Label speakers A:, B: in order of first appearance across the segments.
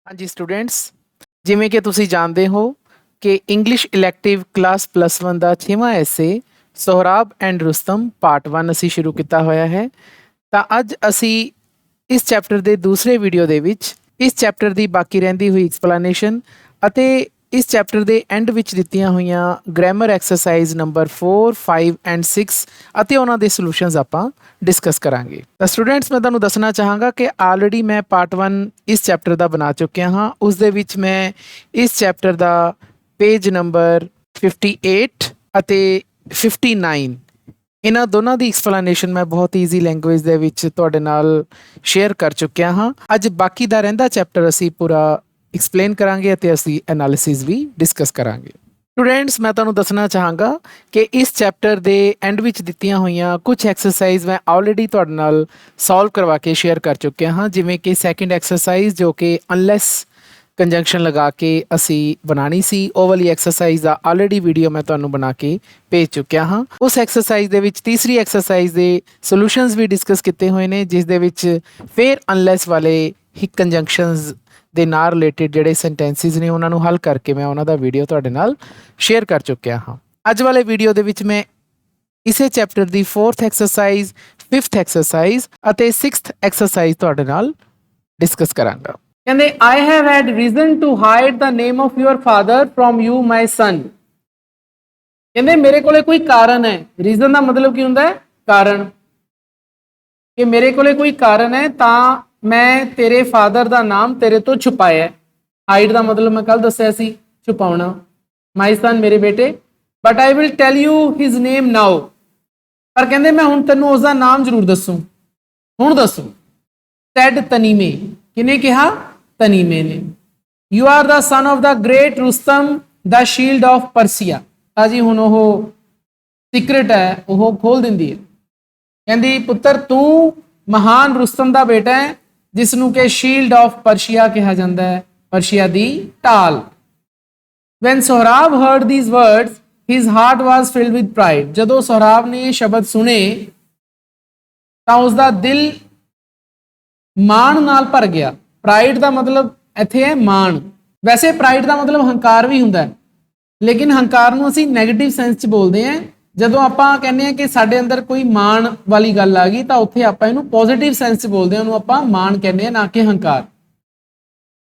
A: ਹਾਂਜੀ ਸਟੂਡੈਂਟਸ, ਜਿਵੇਂ ਕਿ ਤੁਸੀਂ ਜਾਣਦੇ ਹੋ ਕਿ ਇੰਗਲਿਸ਼ ਇਲੈਕਟਿਵ ਕਲਾਸ +1 ਦਾ 6ਵਾਂ ਐਸੇ ਸੋਹਰਾਬ ਐਂਡ ਰੁਸਤਮ ਪਾਰਟ 1 ਅਸੀਂ ਸ਼ੁਰੂ ਕੀਤਾ ਹੋਇਆ ਹੈ। ਤਾਂ ਅੱਜ ਅਸੀਂ ਇਸ ਚੈਪਟਰ ਦੇ ਦੂਸਰੇ ਵੀਡੀਓ ਦੇ ਵਿੱਚ ਇਸ ਚੈਪਟਰ ਦੀ ਬਾਕੀ ਰਹਿੰਦੀ ਹੋਈ ਐਕਸਪਲੇਨੇਸ਼ਨ ਅਤੇ ਇਸ ਚੈਪਟਰ ਦੇ ਐਂਡ ਵਿੱਚ ਦਿੱਤੀਆਂ ਹੋਈਆਂ ਗ੍ਰਾਮਰ ਐਕਸਰਸਾਈਜ਼ ਨੰਬਰ 4, 5 ਐਂਡ 6 ਅਤੇ ਉਹਨਾਂ ਦੇ ਸੋਲੂਸ਼ਨਸ ਆਪਾਂ ਡਿਸਕਸ ਕਰਾਂਗੇ। ਤਾਂ ਸਟੂਡੈਂਟਸ, ਮੈਂ ਤੁਹਾਨੂੰ ਦੱਸਣਾ ਚਾਹਾਂਗਾ ਕਿ ਆਲਰੇਡੀ ਮੈਂ ਪਾਰਟ 1 ਇਸ ਚੈਪਟਰ ਦਾ ਬਣਾ ਚੁੱਕਿਆ ਹਾਂ। ਉਸ ਦੇ ਵਿੱਚ ਮੈਂ ਇਸ ਚੈਪਟਰ ਦਾ ਪੇਜ ਨੰਬਰ 58 ਅਤੇ 59 ਇਹਨਾਂ ਦੋਨਾਂ ਦੀ ਐਕਸਪਲੇਨੇਸ਼ਨ ਮੈਂ ਬਹੁਤ ਈਜ਼ੀ ਲੈਂਗੁਏਜ ਦੇ ਵਿੱਚ ਤੁਹਾਡੇ ਨਾਲ ਸ਼ੇਅਰ ਕਰ ਚੁੱਕਿਆ ਹਾਂ। ਅੱਜ ਬਾਕੀ ਦਾ ਰਹਿੰਦਾ ਚੈਪਟਰ ਅਸੀਂ ਪੂਰਾ ਐਕਸਪਲੇਨ ਕਰਾਂਗੇ ਅਤੇ ਅਸੀਂ ਐਨਾਲਿਸਿਸ ਵੀ ਡਿਸਕਸ ਕਰਾਂਗੇ। ਸਟੂਡੈਂਟਸ, ਮੈਂ ਤੁਹਾਨੂੰ ਦੱਸਣਾ ਚਾਹਾਂਗਾ ਕਿ ਇਸ ਚੈਪਟਰ ਦੇ ਐਂਡ ਵਿੱਚ ਦਿੱਤੀਆਂ ਹੋਈਆਂ ਕੁਝ ਐਕਸਰਸਾਈਜ਼ ਮੈਂ ਆਲਰੇਡੀ ਤੁਹਾਡੇ ਨਾਲ ਸੋਲਵ ਕਰਵਾ ਕੇ ਸ਼ੇਅਰ ਕਰ ਚੁੱਕਿਆ ਹਾਂ, ਜਿਵੇਂ ਕਿ ਸੈਕਿੰਡ ਐਕਸਰਸਾਈਜ਼ ਜੋ ਕਿ ਅਨਲੈਸ ਕੰਜੰਕਸ਼ਨ ਲਗਾ ਕੇ ਅਸੀਂ ਬਣਾਣੀ ਸੀ। ਉਹ ਵਾਲੀ ਐਕਸਰਸਾਈਜ਼ ਦਾ ਆਲਰੇਡੀ ਵੀਡੀਓ ਮੈਂ ਤੁਹਾਨੂੰ ਬਣਾ ਕੇ ਭੇਜ ਚੁੱਕਿਆ ਹਾਂ। ਉਸ ਐਕਸਰਸਾਈਜ਼ ਦੇ ਵਿੱਚ ਤੀਸਰੀ ਐਕਸਰਸਾਈਜ਼ ਦੇ ਸੋਲੂਸ਼ਨਸ ਵੀ ਡਿਸਕਸ ਕੀਤੇ ਹੋਏ ਨੇ, ਜਿਸ ਦੇ ਵਿੱਚ ਫਿਰ ਅਨਲੈਸ ਵਾਲੇ ਹੀ ਕੰਜੰਕਸ਼ਨਸ ਦੇ ਨਾਲ ਰਿਲੇਟਡ ਜਿਹੜੇ ਸੈਂਟੈਂਸਿਸ ਨੇ ਉਹਨਾਂ ਨੂੰ ਹੱਲ ਕਰਕੇ ਮੈਂ ਉਹਨਾਂ ਦਾ ਵੀਡੀਓ ਤੁਹਾਡੇ ਨਾਲ ਸ਼ੇਅਰ ਕਰ ਚੁੱਕਿਆ ਹਾਂ। ਅੱਜ ਵਾਲੇ ਵੀਡੀਓ ਦੇ ਵਿੱਚ ਮੈਂ ਇਸੇ ਚੈਪਟਰ ਦੀ 4th ਐਕਸਰਸਾਈਜ਼, 5th ਐਕਸਰਸਾਈਜ਼ ਅਤੇ 6th ਐਕਸਰਸਾਈਜ਼ ਤੁਹਾਡੇ ਨਾਲ ਡਿਸਕਸ ਕਰਾਂਗਾ। ਕਹਿੰਦੇ I have had reason to hide the name of your father from you, my son। ਕਹਿੰਦੇ ਮੇਰੇ ਕੋਲੇ ਕੋਈ ਕਾਰਨ ਹੈ। ਰੀਜ਼ਨ ਦਾ ਮਤਲਬ ਕੀ ਹੁੰਦਾ ਹੈ? ਕਾਰਨ। ਕਿ ਮੇਰੇ ਕੋਲੇ ਕੋਈ ਕਾਰਨ ਹੈ ਤਾਂ ਮੈਂ ਤੇਰੇ ਫਾਦਰ ਦਾ ਨਾਮ ਤੇਰੇ ਤੋਂ ਛੁਪਾਇਆ। ਹਾਈਡ ਦਾ ਮਤਲਬ ਮੈਂ ਕੱਲ ਦੱਸਿਆ ਸੀ, ਛੁਪਾਉਣਾ। ਮਾਈ ਸਨ, ਮੇਰੇ ਬੇਟੇ, but I will tell you his name now. ਪਰ ਕਹਿੰਦੇ ਮੈਂ ਹੁਣ ਤੈਨੂੰ ਉਸਦਾ ਨਾਮ ਜ਼ਰੂਰ ਦੱਸੂ। ਹੁਣ ਦੱਸੂ। ਸੈਡ ਤਨੀਮੇ। ਕਿਹਨੇ ਕਿਹਾ? ਤਨੀਮੇ ਨੇ। You are the son of the great Rustam the shield of Persia. ਤਾਂ ਜੀ ਹੁਣ ਉਹ ਸੀਕ੍ਰੇਟ ਹੈ, ਉਹ ਖੋਲ ਦਿੰਦੀ ਹੈ। ਕਹਿੰਦੀ ਪੁੱਤਰ ਤੂੰ ਮਹਾਨ ਰੁਸਤਮ ਦਾ ਬੇਟਾ ਹੈ, ਜਿਸ ਨੂੰ ਕਿ ਸ਼ੀਲਡ ਆਫ ਪਰਸ਼ੀਆ ਕਿਹਾ ਜਾਂਦਾ ਹੈ, ਪਰਸ਼ੀਆ ਦੀ ਢਾਲ। When Sohrab heard these words his heart was filled with pride. ਜਦੋਂ ਸੋਹਰਾਬ ਨੇ ਇਹ ਸ਼ਬਦ ਸੁਣੇ ਤਾਂ ਉਸਦਾ ਦਿਲ ਮਾਣ ਨਾਲ ਭਰ ਗਿਆ। ਪ੍ਰਾਈਡ ਦਾ ਮਤਲਬ ਇੱਥੇ ਹੈ ਮਾਣ। ਵੈਸੇ ਪ੍ਰਾਈਡ ਦਾ ਮਤਲਬ ਹੰਕਾਰ ਵੀ ਹੁੰਦਾ ਹੈ, ਲੇਕਿਨ ਹੰਕਾਰ ਨੂੰ ਅਸੀਂ ਨੈਗੇਟਿਵ ਸੈਂਸ 'ਚ ਬੋਲਦੇ ਹਾਂ। ਜਦੋਂ ਆਪਾਂ ਕਹਿੰਦੇ ਹਾਂ ਕਿ ਸਾਡੇ ਅੰਦਰ ਕੋਈ ਮਾਣ ਵਾਲੀ ਗੱਲ ਆ ਗਈ ਤਾਂ ਉੱਥੇ ਆਪਾਂ ਇਹਨੂੰ ਪੋਜ਼ਿਟਿਵ ਸੈਂਸ 'ਚ ਬੋਲਦੇ ਹਾਂ, ਉਹਨੂੰ ਆਪਾਂ ਮਾਣ ਕਹਿੰਦੇ ਹਾਂ, ਨਾ ਕਿ ਹੰਕਾਰ।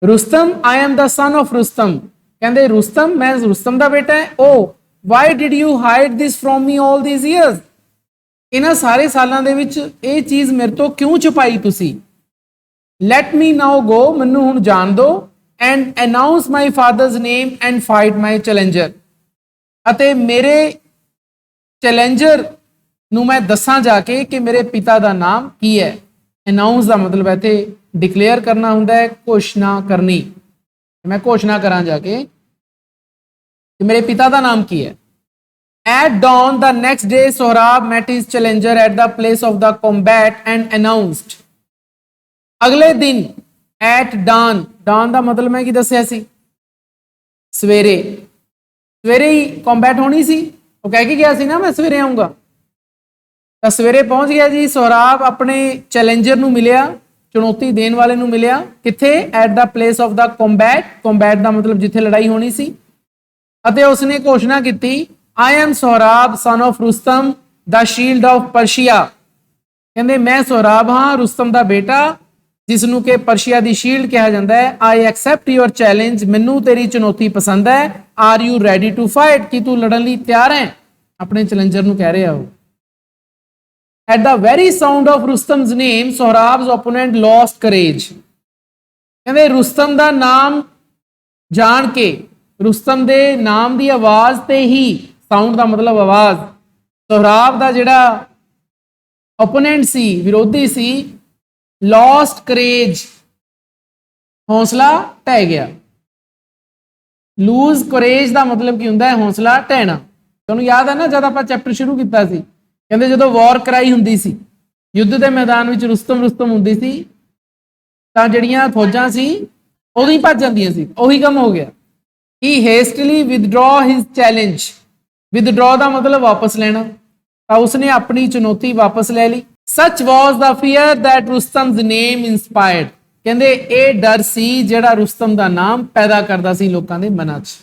A: Rustam, I am the son of Rustam. ਕਹਿੰਦੇ ਰੁਸਤਮ, ਮੈਂ ਰੁਸਤਮ ਦਾ ਬੇਟਾ ਹੈ। Oh why did you hide this from me all these years. ਇਹਨਾਂ ਸਾਰੇ ਸਾਲਾਂ ਦੇ ਵਿੱਚ ਇਹ ਚੀਜ਼ ਮੇਰੇ ਤੋਂ ਕਿਉਂ ਛੁਪਾਈ ਤੁਸੀਂ? ਲੈਟ ਮੀ ਨਾਓ ਗੋ, ਮੈਨੂੰ ਹੁਣ ਜਾਣ ਦਿਓ। And announce my father's name and fight my challenger. ਅਤੇ ਮੇਰੇ ਚੈਲੰਜਰ ਨੂੰ ਮੈਂ ਦੱਸਾਂ ਜਾ ਕੇ ਕਿ ਮੇਰੇ ਪਿਤਾ ਦਾ ਨਾਮ ਕੀ ਹੈ। ਅਨਾਊਂਸ ਦਾ ਮਤਲਬ ਇੱਥੇ ਡਿਕਲੇਅਰ ਕਰਨਾ ਹੁੰਦਾ ਹੈ, ਘੋਸ਼ਣਾ ਕਰਨੀ। ਮੈਂ ਘੋਸ਼ਣਾ ਕਰਾਂ ਜਾ ਕੇ ਕਿ ਮੇਰੇ ਪਿਤਾ ਦਾ ਨਾਮ ਕੀ ਹੈ। At dawn the next day, Sohrab met his challenger at the place of the combat and announced। ਅਗਲੇ ਦਿਨ at dawn, dawn ਦਾ ਮਤਲਬ ਮੈਂ ਕੀ ਦੱਸਿਆ ਸੀ? ਸਵੇਰੇ। ਸਵੇਰੇ ਹੀ ਕੰਬੈਟ ਹੋਣੀ ਸੀ। ਉਹ ਕਹਿ ਕੇ ਗਿਆ ਸੀ ਨਾ ਮੈਂ ਸਵੇਰੇ ਆਉਂਗਾ। ਤਾਂ ਸਵੇਰੇ ਪਹੁੰਚ ਗਿਆ ਜੀ। ਸੋਹਰਾਬ ਆਪਣੇ ਚੈਲੰਜਰ ਨੂੰ ਮਿਲਿਆ, ਚੁਣੌਤੀ ਦੇਣ ਵਾਲੇ ਨੂੰ ਮਿਲਿਆ। ਕਿੱਥੇ? At the place of the combat. Combat ਦਾ ਮਤਲਬ ਜਿੱਥੇ ਲੜਾਈ ਹੋਣੀ ਸੀ। ਅਤੇ ਉਸਨੇ ਘੋਸ਼ਣਾ ਕੀਤੀ, I am Sohrab, son of Rustam, the shield of Persia। ਕਹਿੰਦੇ ਮੈਂ ਸੋਹਰਾਬ ਹਾਂ, ਰੁਸਤਮ ਦਾ ਬੇਟਾ, ਜਿਸ ਨੂੰ ਕਿ ਪਰਸ਼ੀਆ ਦੀ ਸ਼ੀਲਡ ਕਿਹਾ ਜਾਂਦਾ ਹੈ। I accept your challenge। ਮੈਨੂੰ ਤੇਰੀ ਚੁਣੌਤੀ ਪਸੰਦ ਹੈ। Are you ready to fight? ਕੀ ਤੂੰ ਲੜਨ ਲਈ ਤਿਆਰ ਹੈ? ਆਪਣੇ ਚੈਲੰਜਰ ਨੂੰ ਕਹਿ ਰਿਹਾ ਉਹ। At the very sound of Rustam's name, Sohrab's opponent lost courage। ਕਹਿੰਦੇ ਰੁਸਤਮ ਦਾ ਨਾਮ ਜਾਣ ਕੇ, ਰੁਸਤਮ ਦੇ ਨਾਮ ਦੀ ਆਵਾਜ਼ ਤੇ ਹੀ, ਸਾਊਂਡ ਦਾ ਮਤਲਬ ਆਵਾਜ਼, ਸੋਹਰਾਬ ਦਾ ਜਿਹੜਾ ਓਪੋਨੈਂਟ ਸੀ, ਵਿਰੋਧੀ ਸੀ, ਲੌਸਟ ਕਰੇਜ, ਹੌਸਲਾ ਢਹਿ ਗਿਆ। ਲੂਜ਼ ਕਰੇਜ ਦਾ ਮਤਲਬ ਕੀ ਹੁੰਦਾ ਹੈ? ਹੌਸਲਾ ਢਹਿਣਾ। ਤੁਹਾਨੂੰ ਯਾਦ ਹੈ ਨਾ, ਜਦ ਆਪਾਂ ਚੈਪਟਰ ਸ਼ੁਰੂ ਕੀਤਾ ਸੀ, ਕਹਿੰਦੇ ਜਦੋਂ ਵਾਰ ਕਰਾਈ ਹੁੰਦੀ ਸੀ, ਯੁੱਧ ਦੇ ਮੈਦਾਨ ਵਿੱਚ ਰੁਸਤਮ ਹੁੰਦੀ ਸੀ, ਤਾਂ ਜਿਹੜੀਆਂ ਫੌਜਾਂ ਸੀ ਉਦੋਂ ਹੀ ਭੱਜ ਜਾਂਦੀਆਂ ਸੀ। ਉਹੀ ਕੰਮ ਹੋ ਗਿਆ। He hastily withdraw his challenge। withdraw ਦਾ ਮਤਲਬ ਵਾਪਸ ਲੈਣਾ। ਤਾਂ ਉਸਨੇ ਆਪਣੀ ਚੁਣੌਤੀ ਵਾਪਸ ਲੈ ਲਈ। Such was the fear that Rustam's name inspired। ਕਹਿੰਦੇ ਇਹ ਡਰ ਸੀ ਜਿਹੜਾ ਰੁਸਤਮ ਦਾ ਨਾਮ ਪੈਦਾ ਕਰਦਾ ਸੀ ਲੋਕਾਂ ਦੇ ਮਨਾਂ 'ਚ।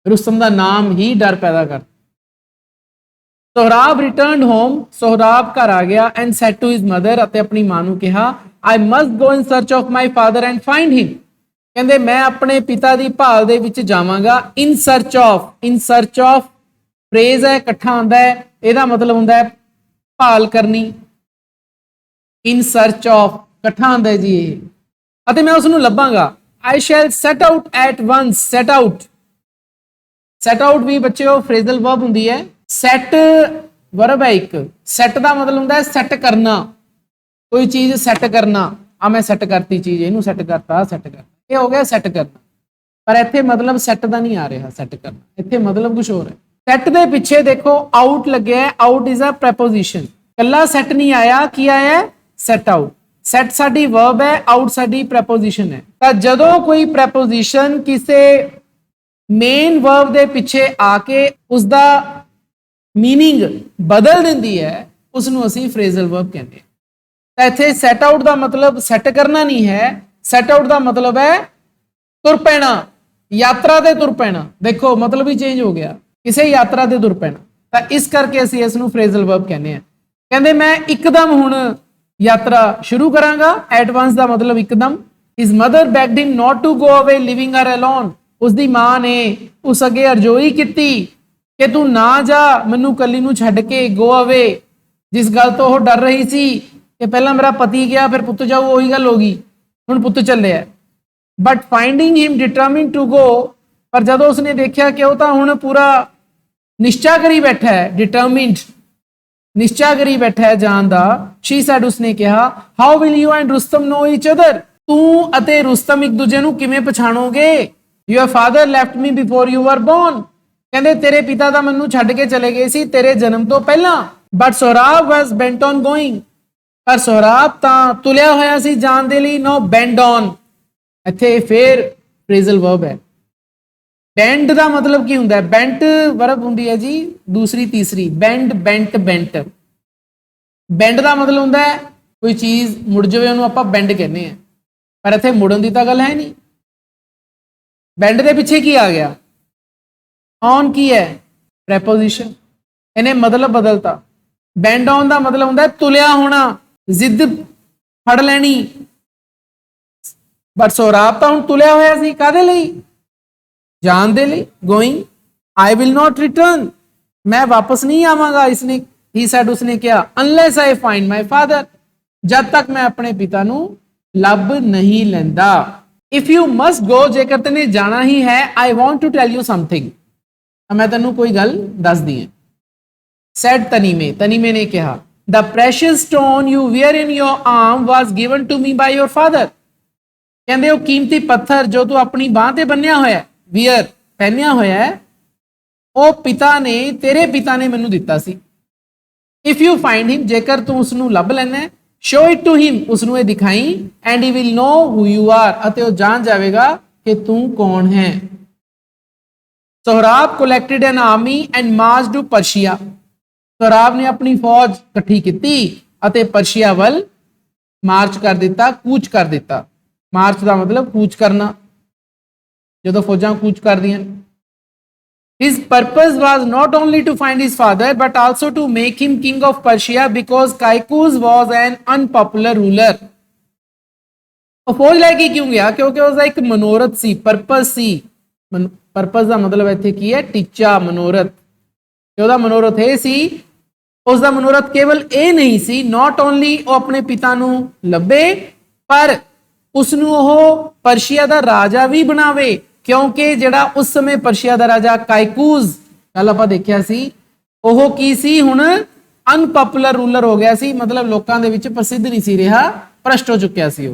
A: ਰੁਸਤਮ ਦਾ ਨਾਮ ਹੀ ਡਰ ਪੈਦਾ ਕਰਦਾ। सोहराब returned home, सोहराब घर आ गया and said to his mother, ਅਤੇ ਆਪਣੀ ਮਾਂ ਨੂੰ ਕਿਹਾ, I must go in search of my father and find him। ਕਹਿੰਦੇ ਮੈਂ ਆਪਣੇ ਪਿਤਾ ਦੀ ਭਾਲ ਦੇ ਵਿੱਚ ਜਾਵਾਂਗਾ। in search of ਫਰੇਜ਼ ਹੈ, ਇਕੱਠਾ ਹੁੰਦਾ ਹੈ, ਇਹਦਾ ਮਤਲਬ ਹੁੰਦਾ ਹੈ ਭਾਲ ਕਰਨੀ। in search of ਇਕੱਠਾ ਹੁੰਦਾ ਹੈ ਜੀ ਇਹ, ਅਤੇ ਮੈਂ ਉਸ ਨੂੰ ਲੱਭਾਂਗਾ। I shall set out at once, set out ਵੀ ਬੱਚਿਓ ਫਰੇਜ਼ਲ ਵਰਬ ਹੁੰਦੀ ਹੈ। ਸੈਟ ਵਰਬ ਹੈ ਇੱਕ। ਸੈਟ ਦਾ ਮਤਲਬ ਹੁੰਦਾ ਹੈ ਸੈਟ ਕਰਨਾ, ਕੋਈ ਚੀਜ਼ ਸੈਟ ਕਰਨਾ। ਆ ਮੈਂ ਸੈਟ ਕਰਤੀ ਚੀਜ਼, ਇਹਨੂੰ ਸੈਟ ਕਰਤਾ, ਸੈਟ ਕਰਤਾ, ਇਹ ਹੋ ਗਿਆ ਸੈਟ ਕਰਨਾ। ਪਰ ਇੱਥੇ ਮਤਲਬ ਸੈਟ ਦਾ ਨਹੀਂ ਆ ਰਿਹਾ, ਸੈਟ ਕਰਨਾ, ਇੱਥੇ ਮਤਲਬ ਕੁਝ ਹੋਰ ਹੈ। ਸੈਟ ਦੇ ਪਿੱਛੇ ਦੇਖੋ ਆਊਟ ਲੱਗਿਆ ਹੈ, ਆਊਟ ਇਜ਼ ਅ ਪ੍ਰੈਪੋਜੀਸ਼ਨ। ਕੱਲਾ ਸੈਟ ਨਹੀਂ ਆਇਆ, ਕੀ ਆਇਆ? Set out. ਸੈਟ ਸਾਡੀ ਵਰਬ ਹੈ, ਆਊਟ ਸਾਡੀ ਪ੍ਰੈਪੋਜੀਸ਼ਨ ਹੈ। ਤਾਂ ਜਦੋਂ ਕੋਈ ਪ੍ਰੈਪੋਜੀਸ਼ਨ ਕਿਸੇ ਮੇਨ ਵਰਬ ਦੇ ਪਿੱਛੇ ਆ ਕੇ ਉਸਦਾ मीनिंग बदल देती है, उसनों असी फ्रेजल वर्ब कहते हैं। तो इत्थे सैट आउट का मतलब सैट करना नहीं है, सैट आउट का मतलब है तुर पैना, यात्रा ते तुर पैना। देखो मतलब ही चेंज हो गया, किसी यात्रा ते तुर पैना। तो इस करके असी इसनों फ्रेजल वर्ब कहते हैं। कहते मैं एकदम हुण यात्रा शुरू करांगा। एट वंस का मतलब एकदम। His mother begged him not to go away leaving her alone। उसदी मां ने उस अगे अरजोई की कि तू ना जा मैनू कली नू छड्ड के, गो अवे। जिस गल तो वह डर रही सी कि पहला मेरा पति गया फिर पुत जाऊ, वही गल होगी, हुण पुत चले। But finding him determined to go, पर जदों उसने देखा कि वह तो हुण पूरा निश्चय करी बैठा है, डिटरमिन्ड निश्चय करी बैठा है जान दा। शी सैड, उसने कहा, how will you and Rustam know each other. तू अते रुस्तम एक दूजे नू किवें पछाणोगे? Your father left me before you were born. कहते तेरे पिता दा मैनू छड्ड के चले गए सी तेरे जन्म तो पहला। But Sohrab was bent on going, पर सोहराब तां तुलिया होया सी जान दे लई। नो बेंड ऑन, इत्थे फिर फ्रेजल वर्ब है। बेंड दा मतलब की हुंदा है? बेंट वर्ब हुंदी है जी दूसरी तीसरी, बेंड बेंट बेंट। बेंड दा मतलब हुंदा है कोई चीज मुड़ जावे, उहनूं आपां बेंड कहने हैं। पर इत्थे मुड़न दी तां गल है नहीं। बेंड दे पिछे की आ गया? ऑन की है? प्रैपोजिशन। इन्हें मतलब बदलता। बेंड ऑन का मतलब होता है तुलिया होना, जिद फड़ लैनी। बट सोहराब तो हुण तुलिया होया सी कादे लई? जान दे लई। Going, I will not return, मैं वापस नहीं आवांगा। इसने ही सैड, उसने कहा, unless I find my father, जब तक मैं अपने पिता नू लब नहीं लैंदा। इफ यू मस्ट गो, जेकर तेने जाना ही है, I want to tell you something, मैं तेनू कोई गल दस दी है। सैड तनीमे, तनीमे ने कहा, the precious stone you wear in your arm was given to me by your father. कहते वो कीमती पत्थर जो तू अपनी बांह ते बन्निया होया, वियर पहनिया होया है, वो पिता ने, तेरे पिता ने मैनू दिता सी। इफ यू फाइंड हिम, जेकर तू उसनू लभ लैना है, शो इट टू हिम, उसनू दिखाई, and he will know who you are, अते वो जान जाएगा कि तू कौन है। Sohrab collected an army and march to Persia. Sohrab ने अपनी फौज इकट्ठी की अते पर्शिया वल मार्च कर दिता, कूच कर दिता। मार्च का मतलब कूच करना, जो फौजां कूच कर दियां। His purpose was not only to find his father but also to make him king of Persia because Kaikus was an unpopular ruler। फौज लैके क्यों गया? क्योंकि उसका एक मनोरथ सी, पर्पस सी। परपस का मतलब इत्थे की है? टीचा, मनोरथ। ਉਹਦਾ मनोरथ ਇਹ ਸੀ, उसका मनोरथ केवल ये नहीं सी, नॉट ओनली वो अपने पिता नू लभे, पर उसनू ਉਹ पर्शिया ਦਾ राजा भी बनावे। क्योंकि ਜਿਹੜਾ उस समय पर्शिया ਦਾ राजा काइकूज, कल ਆਪਾਂ देखिया सी, ਉਹ ਕੀ ਸੀ ਹੁਣ? अनपॉपुलर रूलर हो गया सी, मतलब लोगों के विच प्रसिद्ध नहीं सी रहा, भ्रष्ट हो चुकिया सी।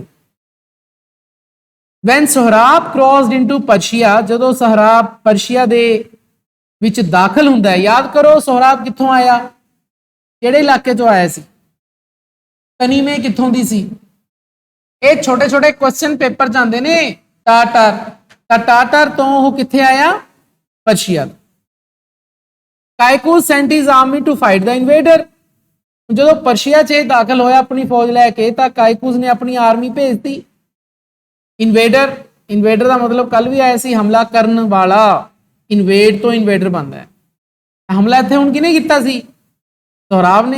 A: When Sohrab crossed into Persia, जदों सोहराब पर्शिया दे विच दाखिल हुंदा है। याद करो सोहराब कित्थों आया, किहड़े इलाके चों आया सी? तनीमे कित्थों दी सी? ये छोटे छोटे क्वेश्चन पेपर जांदे ने। टाटर, टाटर तो वो कित्थे आया? Persia. Kaikus sent his army to fight the invader. जदों पर्शिया च दाखिल होया अपनी फौज लैके, तां काइकूस ने अपनी आर्मी भेजती। ਇਨਵੇਡਰ, ਇਨਵੇਡਰ ਦਾ ਮਤਲਬ ਕੱਲ ਵੀ ਆਇਆ ਸੀ ਹਮਲਾ ਕਰਨ ਵਾਲਾ, ਇਨਵੇਡ ਤੋਂ ਇਨਵੇਡਰ ਬਣਦਾ ਹੈ। ਹਮਲਾ ਇੱਥੇ ਹੁਣ ਕਿਹਨੇ ਕੀਤਾ ਸੀ? सोहराब ने।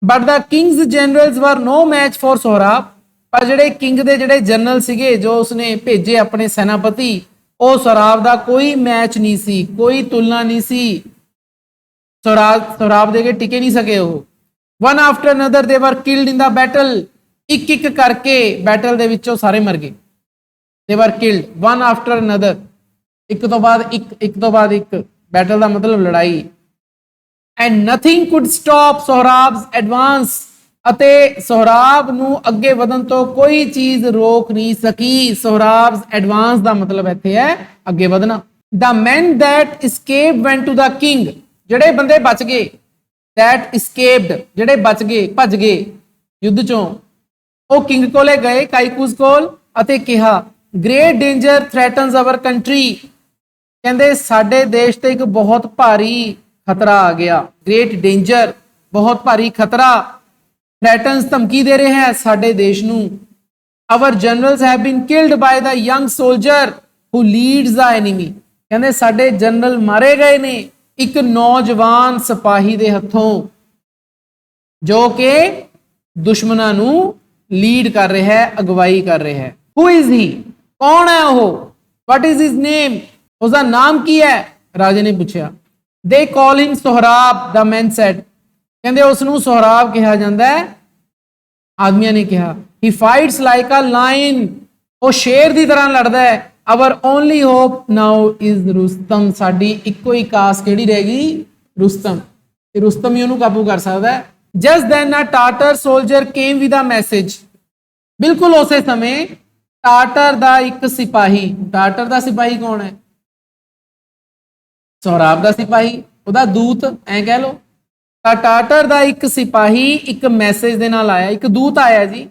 A: But the king's generals were no match for Sohrab, पर ਜਿਹੜੇ ਕਿੰਗ ਦੇ ਜਿਹੜੇ ਜਨਰਲ ਸੀਗੇ ਜੋ ਉਸਨੇ ਭੇਜੇ ਆਪਣੇ ਸੈਨਾਪਤੀ, ਉਹ सोहराब ਦਾ ਕੋਈ ਮੈਚ ਨਹੀਂ ਸੀ, ਕੋਈ ਤੁਲਨਾ ਨਹੀਂ ਸੀ। सोहराब ਦੇ ਕੇ ਟਿਕੇ ਨਹੀਂ ਸਕੇ ਉਹ। One after another they were killed in the battle, ਇੱਕ ਇੱਕ ਕਰਕੇ ਬੈਟਲ ਦੇ ਵਿੱਚੋਂ ਸਾਰੇ ਮਰ ਗਏ। They were killed one after another, ਇੱਕ ਤੋਂ ਬਾਅਦ ਇੱਕ ਤੋਂ ਬਾਅਦ ਇੱਕ, बैटल ਦਾ ਮਤਲਬ ਲੜਾਈ। And nothing could stop Sohrab's advance, ਅਤੇ सोहराब ਨੂੰ ਅੱਗੇ ਵਧਣ ਤੋਂ ਕੋਈ ਚੀਜ਼ ਰੋਕ ਨਹੀਂ ਸਕੀ। सोहराब्स एडवांस ਦਾ ਮਤਲਬ ਇੱਥੇ ਹੈ ਅੱਗੇ ਵਧਣਾ। The men that escaped went to the king, ਜਿਹੜੇ ਬੰਦੇ ਬਚ ਗਏ, that escaped ਜਿਹੜੇ ਬਚ ਗਏ, ਭੱਜ ਗਏ ਯੁੱਧ ਚੋਂ, ਉਹ ਕਿੰਗ ਕੋਲੇ ਗਏ, ਕਾਈਕੂਸ ਕੋਲ, ਅਤੇ ਕਿਹਾ great danger threatens our country, ਕਹਿੰਦੇ ਸਾਡੇ ਦੇਸ਼ ਤੇ ਇੱਕ ਬਹੁਤ ਭਾਰੀ ਖਤਰਾ ਆ ਗਿਆ। ग्रेट डेंजर बहुत भारी खतरा, थ्रेटन्स धमकी दे रहे हैं साडे देश नूं। Our generals have been killed by the young soldier who leads the enemy, कहंदे साडे जनरल मारे गए ने एक नौजवान सिपाही दे हथों जो कि दुश्मनां नूं लीड कर रहा है, अगवाई कर रहा है। हु इज ही, कौन है वो? व्हाट इज हिज नेम, उसका नाम की है? राजे ने पूछा। They call him Sohrab, the men said, कहंदे उसनूं सोहराब कहा जाता है, आदमियों ने कहा। He fights like a lion, वो शेर की तरह लड़ता है। Our only hope now is Rustam, साडी इक्को ही कास केड़ी रहेगी? रुस्तम, रुस्तम ही उन्होंने काबू कर सकता है। Just then a Tartar soldier came with a message, बिल्कुल उस समय टाटर दा एक सिपाही, टाटर दा सिपाही कौन है? सोहराब दा सिपाही, ਉਹਦਾ ਦੂਤ ਐ ਕਹਿ ਲੋ। ਤਾਂ ਟਾਟਰ ਦਾ ਇੱਕ ਸਿਪਾਹੀ ਇੱਕ ਮੈਸੇਜ ਦੇ ਨਾਲ ਆਇਆ, ਇੱਕ ਦੂਤ ਆਇਆ ਜੀ।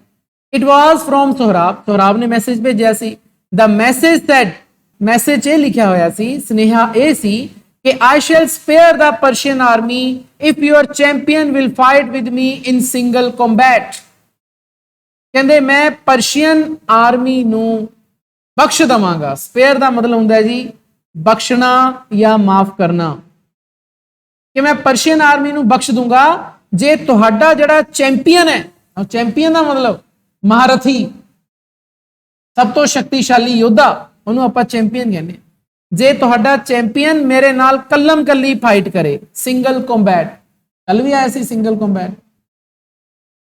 A: It was from Sohrab, Sohrab ਨੇ ਮੈਸੇਜ ਭੇਜਿਆ ਸੀ। ਦ ਮੈਸੇਜ ਸੈਡ, ਮੈਸੇਜ ਇਹ ਲਿਖਿਆ ਹੋਇਆ ਸੀ, ਸੁਨੇਹਾ ਇਹ ਸੀ ਕਿ I shall spare the Persian army if your champion will fight with me in single combat, ਕਹਿੰਦੇ ਮੈਂ ਪਰਸ਼ੀਅਨ ਆਰਮੀ ਨੂੰ ਬਖਸ਼ ਦਵਾਂਗਾ। ਸਪੇਅਰ ਦਾ ਮਤਲਬ ਹੁੰਦਾ ਜੀ बख्शना या माफ करना, कि मैं पर्शियन आर्मी नूं बख्श दूंगा जे तुहाडा जिहड़ा चैंपियन है, चैंपियन का मतलब महारथी, सब तो शक्तिशाली योद्धा, उन्होंने आपां चैंपियन कहने, जे तुहाडा चैंपियन मेरे नाल कल्लम कल्ली फाइट करे, सिंगल कॉम्बैट, कल भी आया सी सिंगल कॉम्बैट,